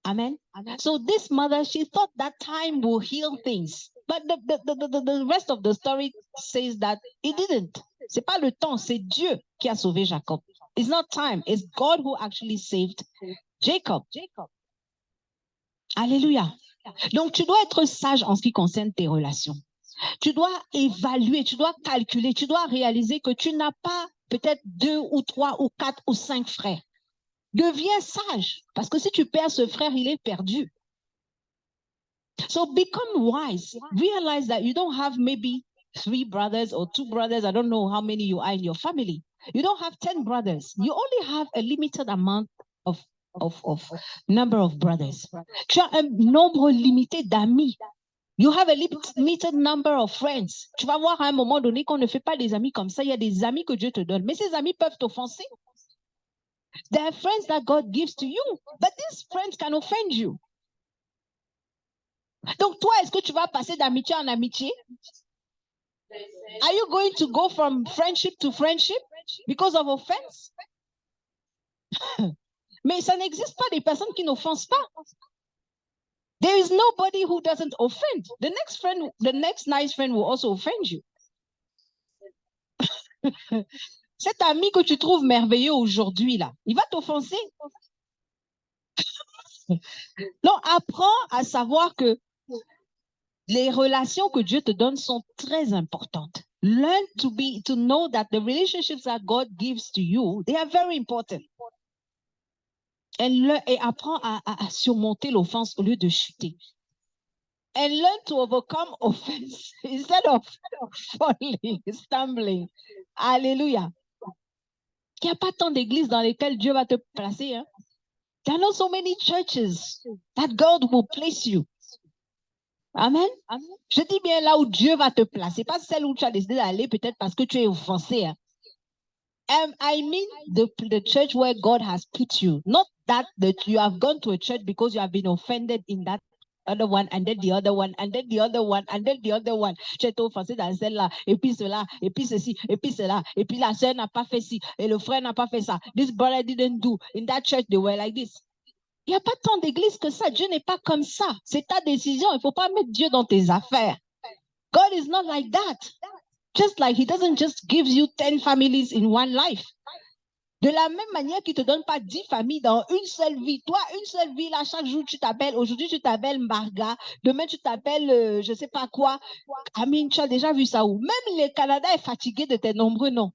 Amen. Amen. So this mother, she thought that time will heal things. But the rest of the story says that it didn't. C'est pas le temps, c'est Dieu qui a sauvé Jacob. It's not time, it's God who actually saved Jacob. Alléluia. Donc, tu dois être sage en ce qui concerne tes relations. Tu dois évaluer, tu dois calculer, tu dois réaliser que tu n'as pas peut-être 2 ou 3 ou 4 ou 5 frères. Deviens sage, parce que si tu perds ce frère, il est perdu. So become wise. Realize that you don't have maybe 3 brothers or 2 brothers. I don't know how many you are in your family. You don't have 10 brothers. You only have a limited amount of number of brothers. Tu as un nombre limité d'amis. You have a limited number of friends. Tu vas voir à un moment donné qu'on ne fait pas des amis comme ça. Il y a des amis que Dieu te donne. Mais ces amis peuvent t'offenser. There are friends that God gives to you. But these friends can offend you. Donc toi, est-ce que tu vas passer d'amitié en amitié? Are you going to go from friendship to friendship because of offense? Mais ça n'existe pas des personnes qui n'offensent pas. There is nobody who doesn't offend. The next nice friend will also offend you. Cet ami que tu trouves merveilleux aujourd'hui, là, il va t'offenser. Donc, apprends à savoir que les relations que Dieu te donne sont très importantes. Learn to know that the relationships that God gives to you, they are very important. Et apprends à surmonter l'offense au lieu de chuter. And learn to overcome offense instead of falling, stumbling. Alléluia. Il n'y a pas tant d'églises dans lesquelles Dieu va te placer. Hein? There are not so many churches that God will place you. Amen. Amen. Je dis bien là où Dieu va te placer, pas celle où tu as décidé d'aller peut-être parce que tu es offensé. Hein? I mean the church where God has put you, not that you have gone to a church because you have been offended in that other one, and then the other one, and then the other one, and then the other one. Tu es offensé dans celle-là, et puis cela, et puis ceci, et puis cela, et puis la sœur n'a pas fait ci, et le frère n'a pas fait ça. This brother didn't do. In that church, they were like this. Il n'y a pas tant d'églises que ça. Dieu n'est pas comme ça. C'est ta décision. Il ne faut pas mettre Dieu dans tes affaires. God is not like that. Just like he doesn't just give you 10 families in one life. De la même manière qu'il ne te donne pas 10 familles dans une seule vie. Toi, une seule vie, là, chaque jour, tu t'appelles. Aujourd'hui, tu t'appelles Marga. Demain, tu t'appelles, je ne sais pas quoi. Amine, tu as déjà vu ça où? Même le Canada est fatigué de tes nombreux noms.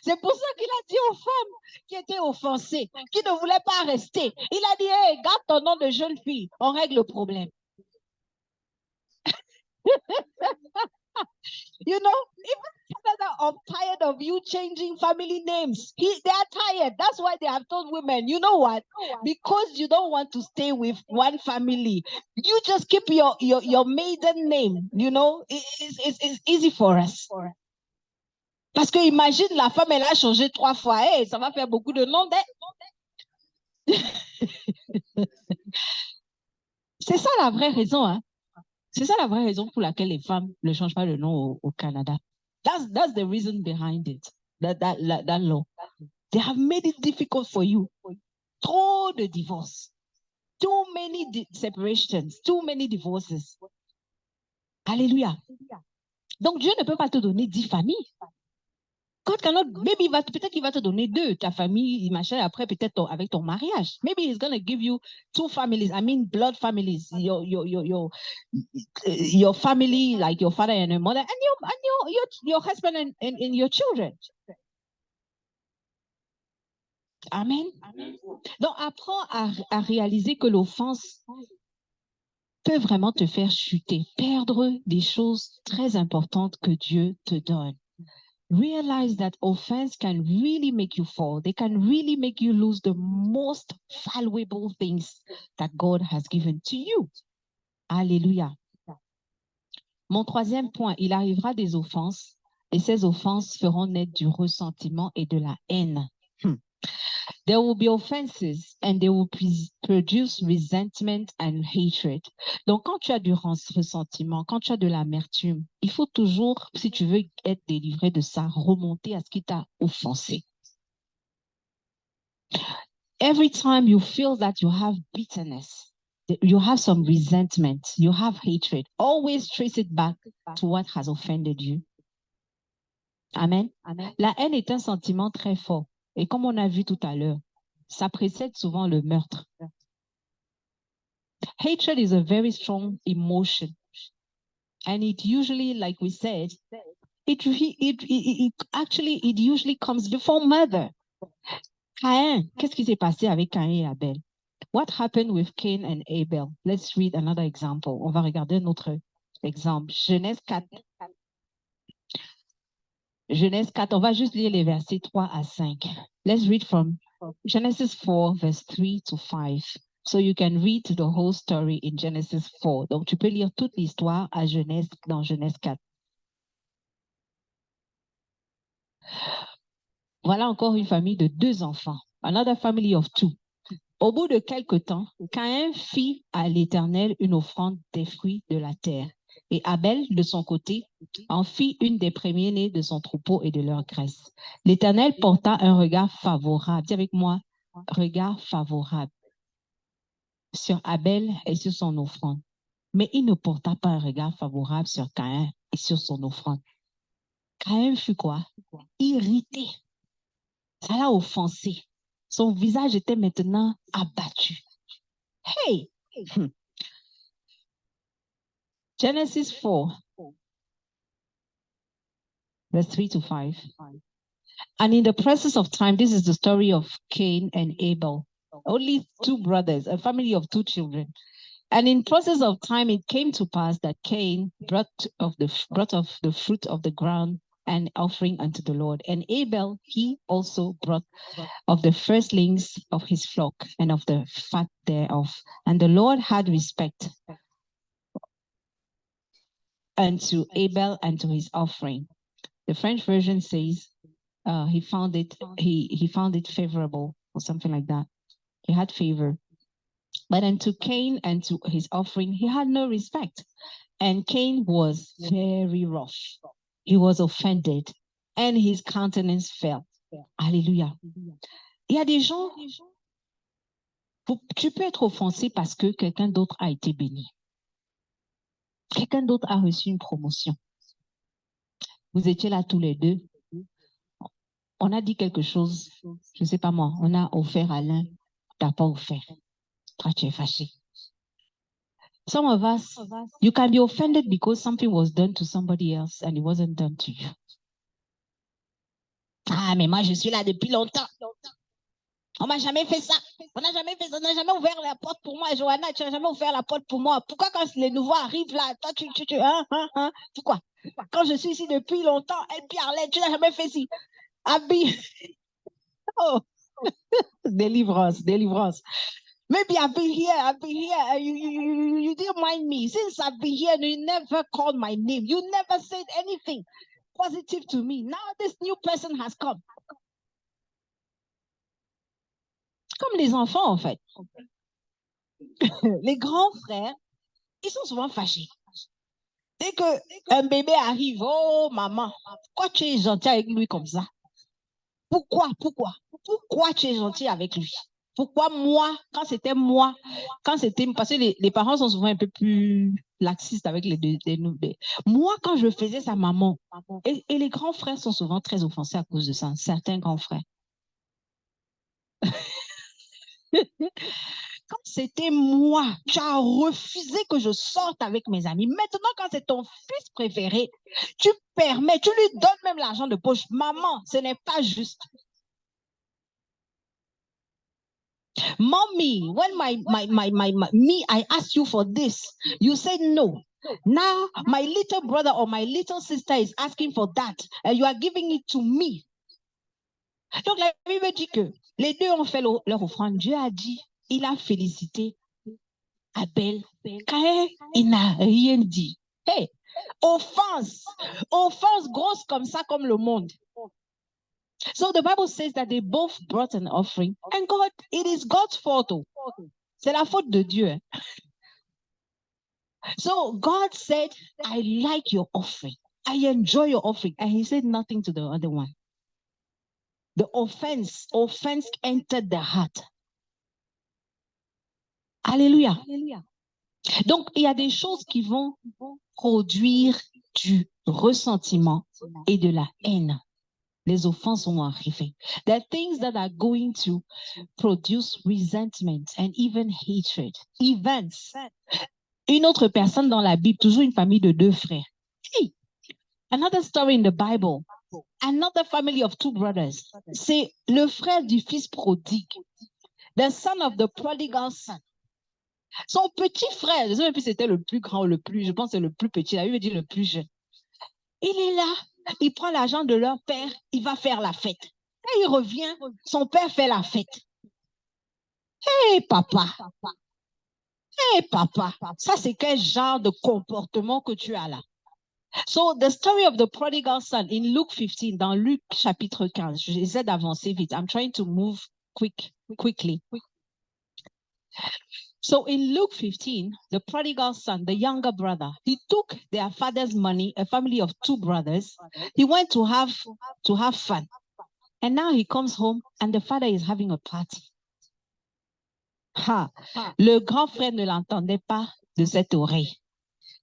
C'est pour ça qu'il a dit aux femmes qui étaient offensées, qui ne voulaient pas rester. Il a dit, hey, garde ton nom de jeune fille. On règle le problème. You know, even Canada I'm tired of you changing family names. They are tired. That's why they have told women, you know what? Because you don't want to stay with one family, you just keep your maiden name. You know, it's easy for us. Parce que imagine, la femme, elle a changé 3 fois. Hey, ça va faire beaucoup de noms. C'est ça la vraie raison. Hein? C'est ça la vraie raison pour laquelle les femmes ne changent pas de nom au Canada. That's the reason behind it. That law. They have made it difficult for you. Trop de divorces. Too many separations. Too many divorces. Alléluia. Donc Dieu ne peut pas te donner 10 familles. God cannot, maybe peut-être qu'il va te donner 2, ta famille, machin, après peut-être avec ton mariage. Maybe he's going to give you 2 families, I mean blood families, your family, like your father and your mother, and your husband and your children. Amen. Donc apprends à réaliser que l'offense peut vraiment te faire chuter, perdre des choses très importantes que Dieu te donne. Realize that offense can really make you fall. They can really make you lose the most valuable things that God has given to you. Alléluia. Mon 3e point, il arrivera des offenses et ces offenses feront naître du ressentiment et de la haine. There will be offenses and they will produce resentment and hatred. Donc, quand tu as du ressentiment, quand tu as de l'amertume, il faut toujours, si tu veux être délivré de ça, remonter à ce qui t'a offensé. Every time you feel that you have bitterness, you have some resentment, you have hatred, always trace it back to what has offended you. Amen. Amen. La haine est un sentiment très fort. Et comme on a vu tout à l'heure, ça précède souvent le meurtre. Hatred is a very strong emotion. And it usually, like we said, it usually comes before murder. Cain, qu'est-ce qui s'est passé avec Cain et Abel? What happened with Cain and Abel? Let's read another example. On va regarder un autre exemple. Genèse 4. Genèse 4, on va juste lire les versets 3 à 5. Let's read from Genesis 4, verse 3 to 5. So you can read the whole story in Genesis 4. Donc, tu peux lire toute l'histoire à Genèse, dans Genèse 4. Voilà encore une famille de 2 enfants. Another family of 2. Au bout de quelque temps, Caïn fit à l'Éternel une offrande des fruits de la terre. Et Abel, de son côté, en fit une des premiers-nés de son troupeau et de leur graisse. L'Éternel porta un regard favorable. Dis avec moi, regard favorable sur Abel et sur son offrande. Mais il ne porta pas un regard favorable sur Caïn et sur son offrande. Caïn fut quoi? Irrité. Ça l'a offensé. Son visage était maintenant abattu. Hey! Genesis 4, verse 3 to 5. And in the process of time, this is the story of Cain and Abel. Only 2 brothers, a family of 2 children. And in process of time, it came to pass that Cain brought of the fruit of the ground an offering unto the Lord. And Abel, he also brought of the firstlings of his flock and of the fat thereof. And the Lord had respect unto Abel and to his offering. The French version says he found it favorable or something like that. He had favor. But unto Cain and to his offering, he had no respect. And Cain was very rough. He was offended and his countenance fell. Alléluia. Il y a des gens, tu peux être offensé parce que quelqu'un d'autre a été béni. Quelqu'un d'autre a reçu une promotion. Vous étiez là tous les deux. On a dit quelque chose, je ne sais pas moi, on a offert à l'un, tu n'as pas offert. Toi, tu es fâché. Some of us, you can be offended because something was done to somebody else and it wasn't done to you. Ah, mais moi, je suis là depuis longtemps. On m'a jamais fait ça. On n'a jamais fait ça. On n'a jamais ouvert la porte pour moi. Johanna, tu n'as jamais ouvert la porte pour moi. Pourquoi quand les nouveaux arrivent là, toi, pourquoi? Quand je suis ici depuis longtemps, elle dit, Arlette, tu n'as jamais fait ci. Abby, oh, délivrance, délivrance. Maybe I've been here, you didn't mind me. Since I've been here, you never called my name. You never said anything positive to me. Now this new person has come. Comme les enfants, en fait. Les grands frères, ils sont souvent fâchés. Dès qu'un bébé arrive, oh maman, pourquoi tu es gentil avec lui comme ça? Pourquoi tu es gentil avec lui? Pourquoi moi, quand c'était parce que les parents sont souvent un peu plus laxistes avec les deux. Moi, quand je faisais sa maman, et les grands frères sont souvent très offensés à cause de ça, certains grands frères. Quand c'était moi, tu as refusé que je sorte avec mes amis. Maintenant, quand c'est ton fils préféré, tu permets, tu lui donnes même l'argent de poche. Maman, ce n'est pas juste. Mommy, when I asked you for this, you said no. Now, my little brother or my little sister is asking for that, and you are giving it to me. Donc, la Bible dit que les deux ont fait leur offrande. Dieu a dit, il a félicité Abel, car il n'a rien dit. Hey, offense grosse comme ça, comme le monde. So the Bible says that they both brought an offering, and God, it is God's fault. C'est la faute de Dieu. So God said, I like your offering. I enjoy your offering. And he said nothing to the other one. The offense entered the heart. Alléluia. Donc, il y a des choses qui vont produire du ressentiment et de la haine. Les offenses vont arriver. There are things that are going to produce resentment and even hatred. Events. Une autre personne dans la Bible, toujours une famille de deux frères. Hey, another story in the Bible. Another family of two brothers. C'est le frère du fils prodigue. The son of the prodigal son. Son petit frère, je ne sais même plus si c'était le plus grand ou le plus, je pense que c'est le plus petit, la Bible dit le plus jeune. Il est là, il prend l'argent de leur père, il va faire la fête. Et il revient, son père fait la fête. Hé papa, ça c'est quel genre de comportement que tu as là? So the story of the prodigal son in Luke 15, dans Luc chapitre 15, j'essaie d'avancer vite. I'm trying to move quickly. So in Luke 15, the prodigal son, the younger brother, he took their father's money, a family of two brothers. He went to have fun. And now he comes home and the father is having a party. Le grand frère ne l'entendait pas de cette oreille.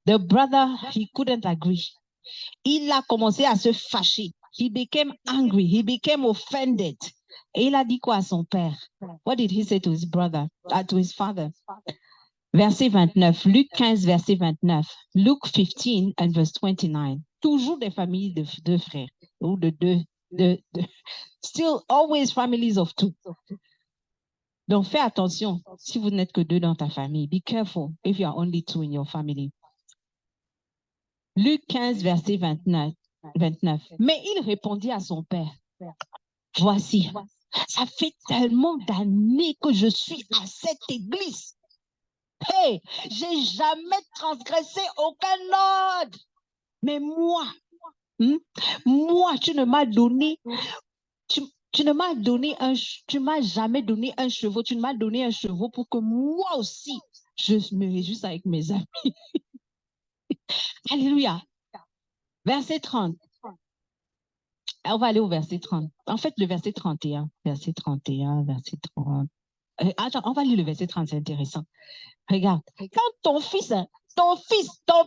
The brother, he couldn't agree. Il a commencé à se fâcher. He became angry. He became offended. Et il a dit quoi à son père? What did he say to his brother, to his father? Verset 29, Luc 15, verset 29, Luke 15 and verse 29. Toujours des familles de deux frères, ou de deux, still always families of two. Donc fais attention si vous n'êtes que deux dans ta famille. Be careful if you are only two in your family. Luc 15, verset 29. Mais il répondit à son père, voici, ça fait tellement d'années que je suis à cette église. Hey, j'ai jamais transgressé aucun ordre. Mais moi, tu ne m'as donné, tu ne m'as donné tu m'as jamais donné un chevaux, tu ne m'as donné un chevaux pour que moi aussi, je me réjouisse avec mes amis. Alléluia. Verset 30. On va aller au verset 30. En fait, le verset 31. Verset 31, verset 30. Attends, on va lire le verset 30, c'est intéressant. Regarde, quand ton fils, ton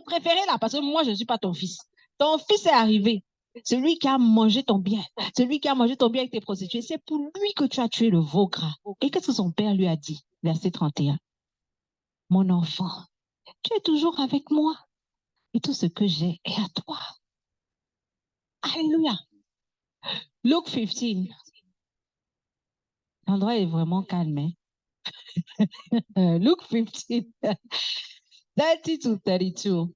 préféré là, parce que moi, je ne suis pas ton fils est arrivé, celui qui a mangé ton bien, avec tes prostituées, c'est pour lui que tu as tué le veau gras. Et qu'est-ce que son père lui a dit? Verset 31. Mon enfant, tu es toujours avec moi et tout ce que j'ai est à toi. Alléluia. Luke 15. L'endroit est vraiment calme. Hein? Luke 15, 30 to 32.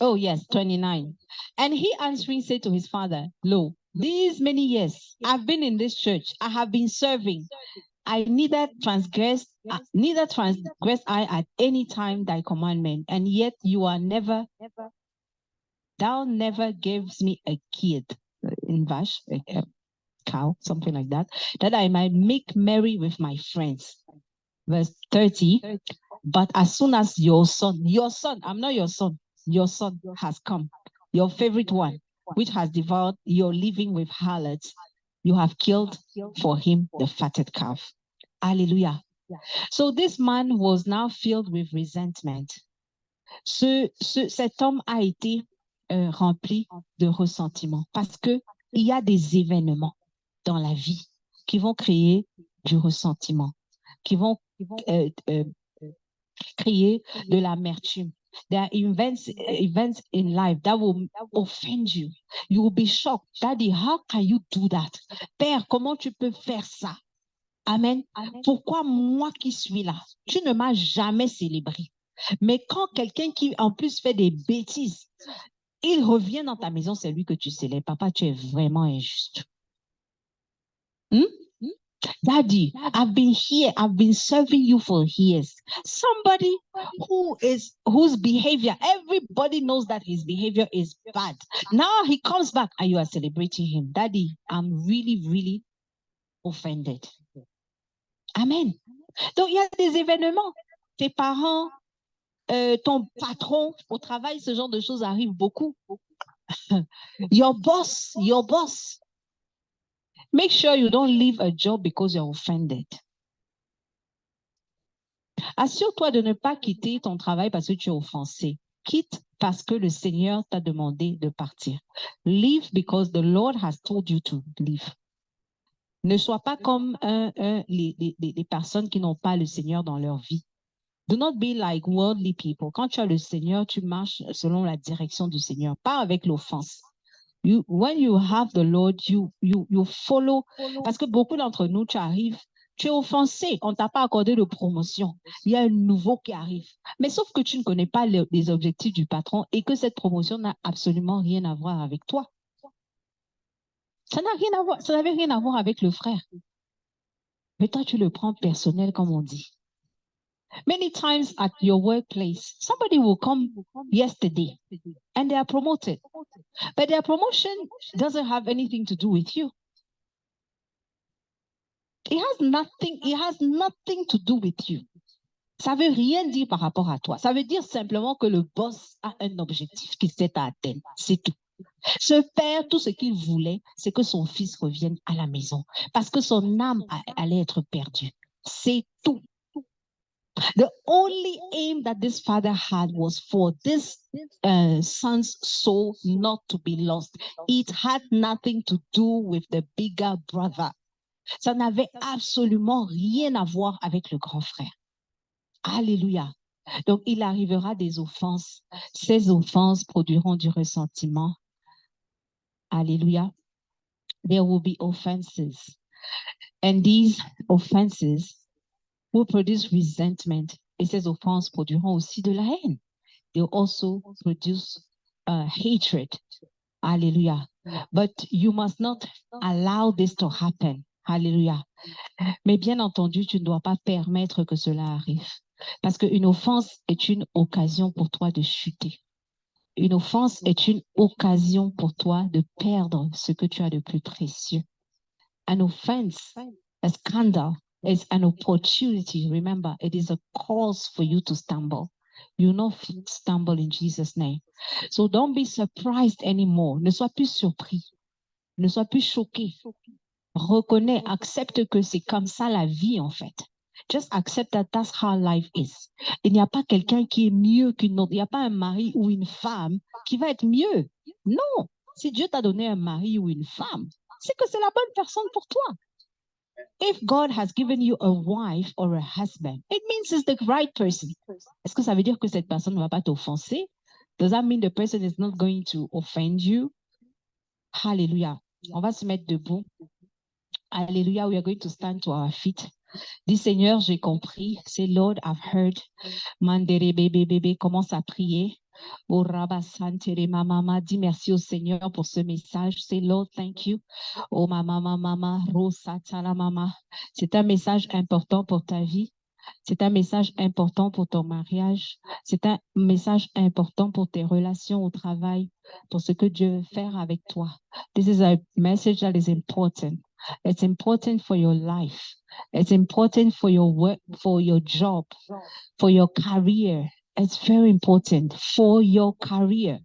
Oh, yes, 29. And he answering said to his father, Lo, these many years I've been in this church, I have been serving. I neither transgress I at any time thy commandment, and yet thou never gives me a kid, in Vash, a cow, something like that I might make merry with my friends. Verse 30, but as soon as your son, I'm not your son has come, your favorite one, which has devoured your living with harlots, you have killed for him the fatted calf. Hallelujah. So this man was now filled with resentment. Cet homme a été rempli de ressentiment parce que il y a des événements dans la vie qui vont créer du ressentiment, qui vont créer de l'amertume. There are events in life that will offend you. You will be shocked. Daddy, how can you do that? Père, comment tu peux faire ça? Amen. Pourquoi moi qui suis là? Tu ne m'as jamais célébré. Mais quand quelqu'un qui en plus fait des bêtises, il revient dans ta maison, c'est lui que tu célèbres. Papa, tu es vraiment injuste. Daddy, I've been here, I've been serving you for years. Somebody whose behavior, everybody knows that his behavior is bad. Now he comes back and you are celebrating him. Daddy, I'm really, really offended. Amen. Donc, il y a des événements. Tes parents, ton patron au travail, ce genre de choses arrivent beaucoup. Your boss. Make sure you don't leave a job because you're offended. Assure-toi de ne pas quitter ton travail parce que tu es offensé. Quitte parce que le Seigneur t'a demandé de partir. Leave because the Lord has told you to leave. Ne sois pas comme les personnes qui n'ont pas le Seigneur dans leur vie. Do not be like worldly people. Quand tu as le Seigneur, tu marches selon la direction du Seigneur, pas avec l'offense. When you have the Lord, you follow. Parce que beaucoup d'entre nous, tu arrives, tu es offensé, on ne t'a pas accordé de promotion. Il y a un nouveau qui arrive. Mais sauf que tu ne connais pas les objectifs du patron et que cette promotion n'a absolument rien à voir avec toi. Ça n'avait rien à voir avec le frère. Mais toi, tu le prends personnel, comme on dit. Many times at your workplace, somebody will come yesterday and they are promoted. But their promotion doesn't have anything to do with you. It has nothing to do with you. Ça veut rien dire par rapport à toi. Ça veut dire simplement que le boss a un objectif qui s'est à atteindre. C'est tout. Ce père, tout ce qu'il voulait, c'est que son fils revienne à la maison parce que son âme allait être perdue. C'est tout. The only aim that this father had was for this son's soul not to be lost. It had nothing to do with the bigger brother. Ça n'avait absolument rien à voir avec le grand frère. Alléluia. Donc, il arrivera des offenses. Ces offenses produiront du ressentiment. Alléluia. There will be offenses. And these offenses will produce resentment. Et ces offenses produiront aussi de la haine. They will also produce hatred. Hallelujah. But you must not allow this to happen. Hallelujah. Mais bien entendu, tu ne dois pas permettre que cela arrive. Parce qu'une offense est une occasion pour toi de chuter. Une offense est une occasion pour toi de perdre ce que tu as de plus précieux. An offense, a scandal, is an opportunity. Remember, it is a cause for you to stumble. You will not stumble in Jesus' name. So don't be surprised anymore. Ne sois plus surpris. Ne sois plus choqué. Reconnais, accepte que c'est comme ça la vie en fait. Just accept that that's how life is. Il n'y a pas quelqu'un qui est mieux qu'une autre. Il n'y a pas un mari ou une femme qui va être mieux. Non. Si Dieu t'a donné un mari ou une femme, c'est que c'est la bonne personne pour toi. If God has given you a wife or a husband, it means it's the right person. Est-ce que ça veut dire que cette personne ne va pas t'offenser? Does that mean the person is not going to offend you? Hallelujah. On va se mettre debout. Hallelujah. We are going to stand to our feet. Dis Seigneur, j'ai compris. Say Lord, I've heard. Mandere bébé bébé, commence à prier. Oh Rabba Santere Mama, dis merci au Seigneur pour ce message. Say Lord, thank you. Oh mama, Rosa Tala Mama. C'est un message important pour ta vie. C'est un message important pour ton mariage. C'est un message important pour tes relations au travail, pour ce que Dieu veut faire avec toi. This is a message that is important. It's important for your life. It's important for your work, for your job, for your career. It's very important for your career.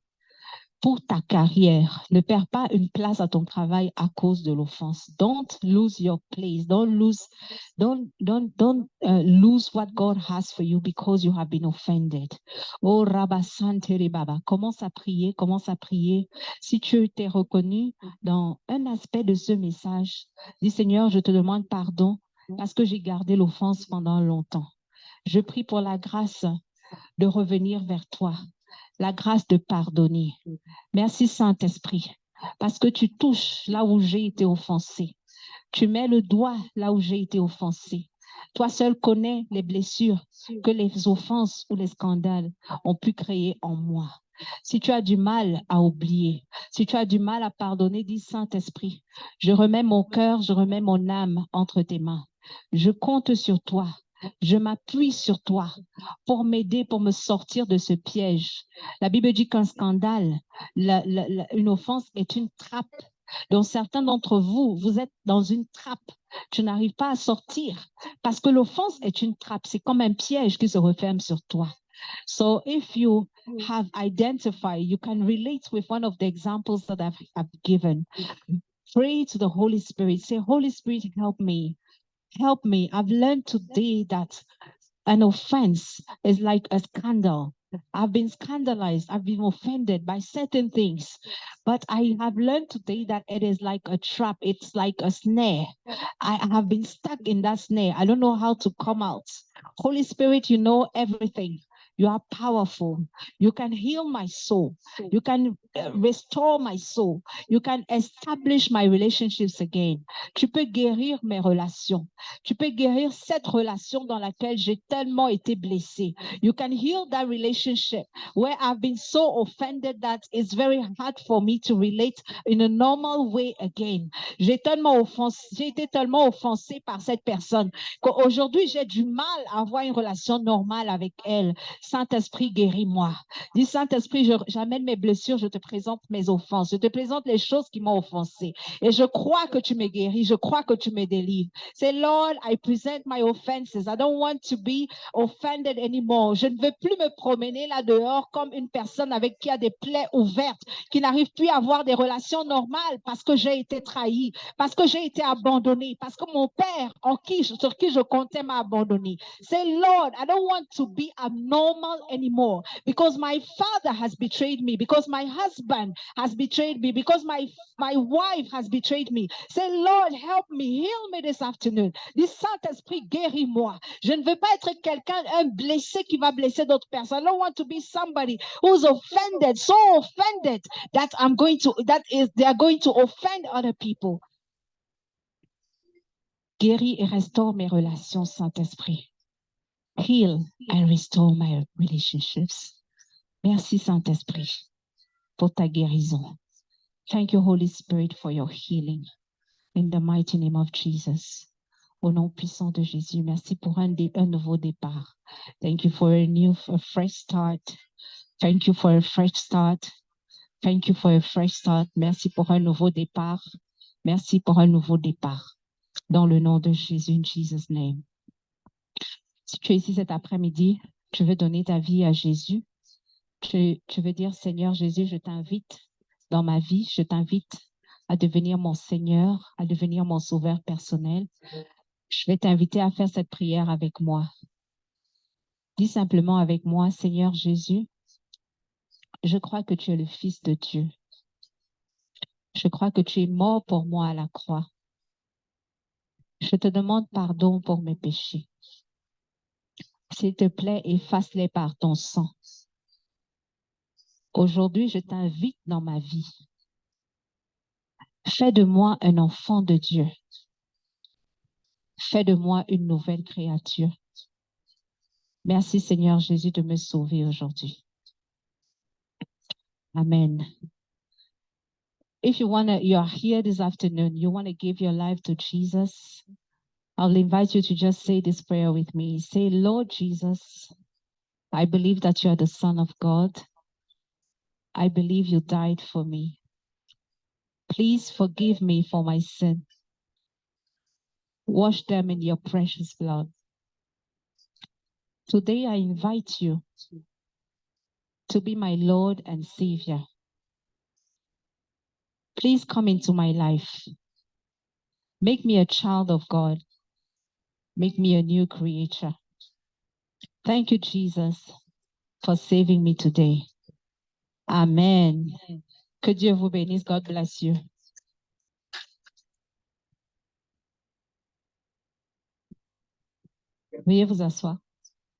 Pour ta carrière, ne perds pas une place à ton travail à cause de l'offense. Don't lose your place. Don't lose what God has for you because you have been offended. Oh Rabba Santere Baba, commence à prier, commence à prier. Si tu t'es reconnu dans un aspect de ce message, dis Seigneur, je te demande pardon parce que j'ai gardé l'offense pendant longtemps. Je prie pour la grâce de revenir vers toi, la grâce de pardonner. Merci Saint-Esprit, parce que tu touches là où j'ai été offensé. Tu mets le doigt là où j'ai été offensé. Toi seul connais les blessures que les offenses ou les scandales ont pu créer en moi. Si tu as du mal à oublier, si tu as du mal à pardonner, dis Saint-Esprit, je remets mon cœur, je remets mon âme entre tes mains. Je compte sur toi. Je m'appuie sur toi pour m'aider, pour me sortir de ce piège. La Bible dit qu'un scandale, une offense est une trappe. Donc, certains d'entre vous, vous êtes dans une trappe. Tu n'arrives pas à sortir parce que l'offense est une trappe. C'est comme un piège qui se referme sur toi. So, if you have identified, you can relate with one of the examples that I've given. Pray to the Holy Spirit. Say, Holy Spirit, help me. Help me. I've learned today that an offense is like a scandal. I've been scandalized. I've been offended by certain things. But I have learned today that it is like a trap. It's like a snare. I have been stuck in that snare. I don't know how to come out. Holy Spirit, you know everything. You are powerful. You can heal my soul. You can restore my soul. You can establish my relationships again. Tu peux guérir mes relations. Tu peux guérir cette relation dans laquelle j'ai tellement été blessée. You can heal that relationship where I've been so offended that it's very hard for me to relate in a normal way again. J'ai été tellement offensée par cette personne qu'aujourd'hui, j'ai du mal à avoir une relation normale avec elle. Saint-Esprit, guéris-moi. Dis, Saint-Esprit, j'amène mes blessures, je te présente mes offenses, je te présente les choses qui m'ont offensé. Et je crois que tu me guéris, je crois que tu me délivres. Say, Lord, I present my offenses. I don't want to be offended anymore. Je ne veux plus me promener là dehors comme une personne avec qui a des plaies ouvertes, qui n'arrive plus à avoir des relations normales parce que j'ai été trahi, parce que j'ai été abandonné, parce que mon père sur qui je comptais m'a abandonné. Say, Lord, I don't want to be abnormal anymore because my father has betrayed me, because my husband has betrayed me, because my wife has betrayed me. Say, Lord, help me, heal me this afternoon. Dis, Saint-Esprit, guéris-moi. Je ne veux pas être quelqu'un, un blessé qui va blesser d'autres personnes. I don't want to be somebody who's offended, so offended that they are going to offend other people. Guéris et restaure mes relations, Saint-Esprit. Heal and restore my relationships. Merci, Saint-Esprit, pour ta guérison. Thank you, Holy Spirit, for your healing. In the mighty name of Jesus. Au nom puissant de Jésus, merci pour un nouveau départ. Thank you for a fresh start. Thank you for a fresh start. Thank you for a fresh start. Merci pour un nouveau départ. Merci pour un nouveau départ. Dans le nom de Jésus, in Jesus' name. Si tu es ici cet après-midi, tu veux donner ta vie à Jésus, tu veux dire, Seigneur Jésus, je t'invite dans ma vie, je t'invite à devenir mon Seigneur, à devenir mon sauveur personnel. Je vais t'inviter à faire cette prière avec moi. Dis simplement avec moi, Seigneur Jésus, je crois que tu es le Fils de Dieu. Je crois que tu es mort pour moi à la croix. Je te demande pardon pour mes péchés. S'il te plaît, efface-les par ton sang. Aujourd'hui, je t'invite dans ma vie. Fais de moi un enfant de Dieu. Fais de moi une nouvelle créature. Merci Seigneur Jésus de me sauver aujourd'hui. Amen. If you are here this afternoon, you want to give your life to Jesus, I'll invite you to just say this prayer with me. Say, Lord Jesus, I believe that you are the Son of God. I believe you died for me. Please forgive me for my sin. Wash them in your precious blood. Today I invite you to be my Lord and Savior. Please come into my life. Make me a child of God. Make me a new creature. Thank you, Jesus, for saving me today. Amen. Que Dieu vous bénisse. God bless you. Veuillez vous asseoir.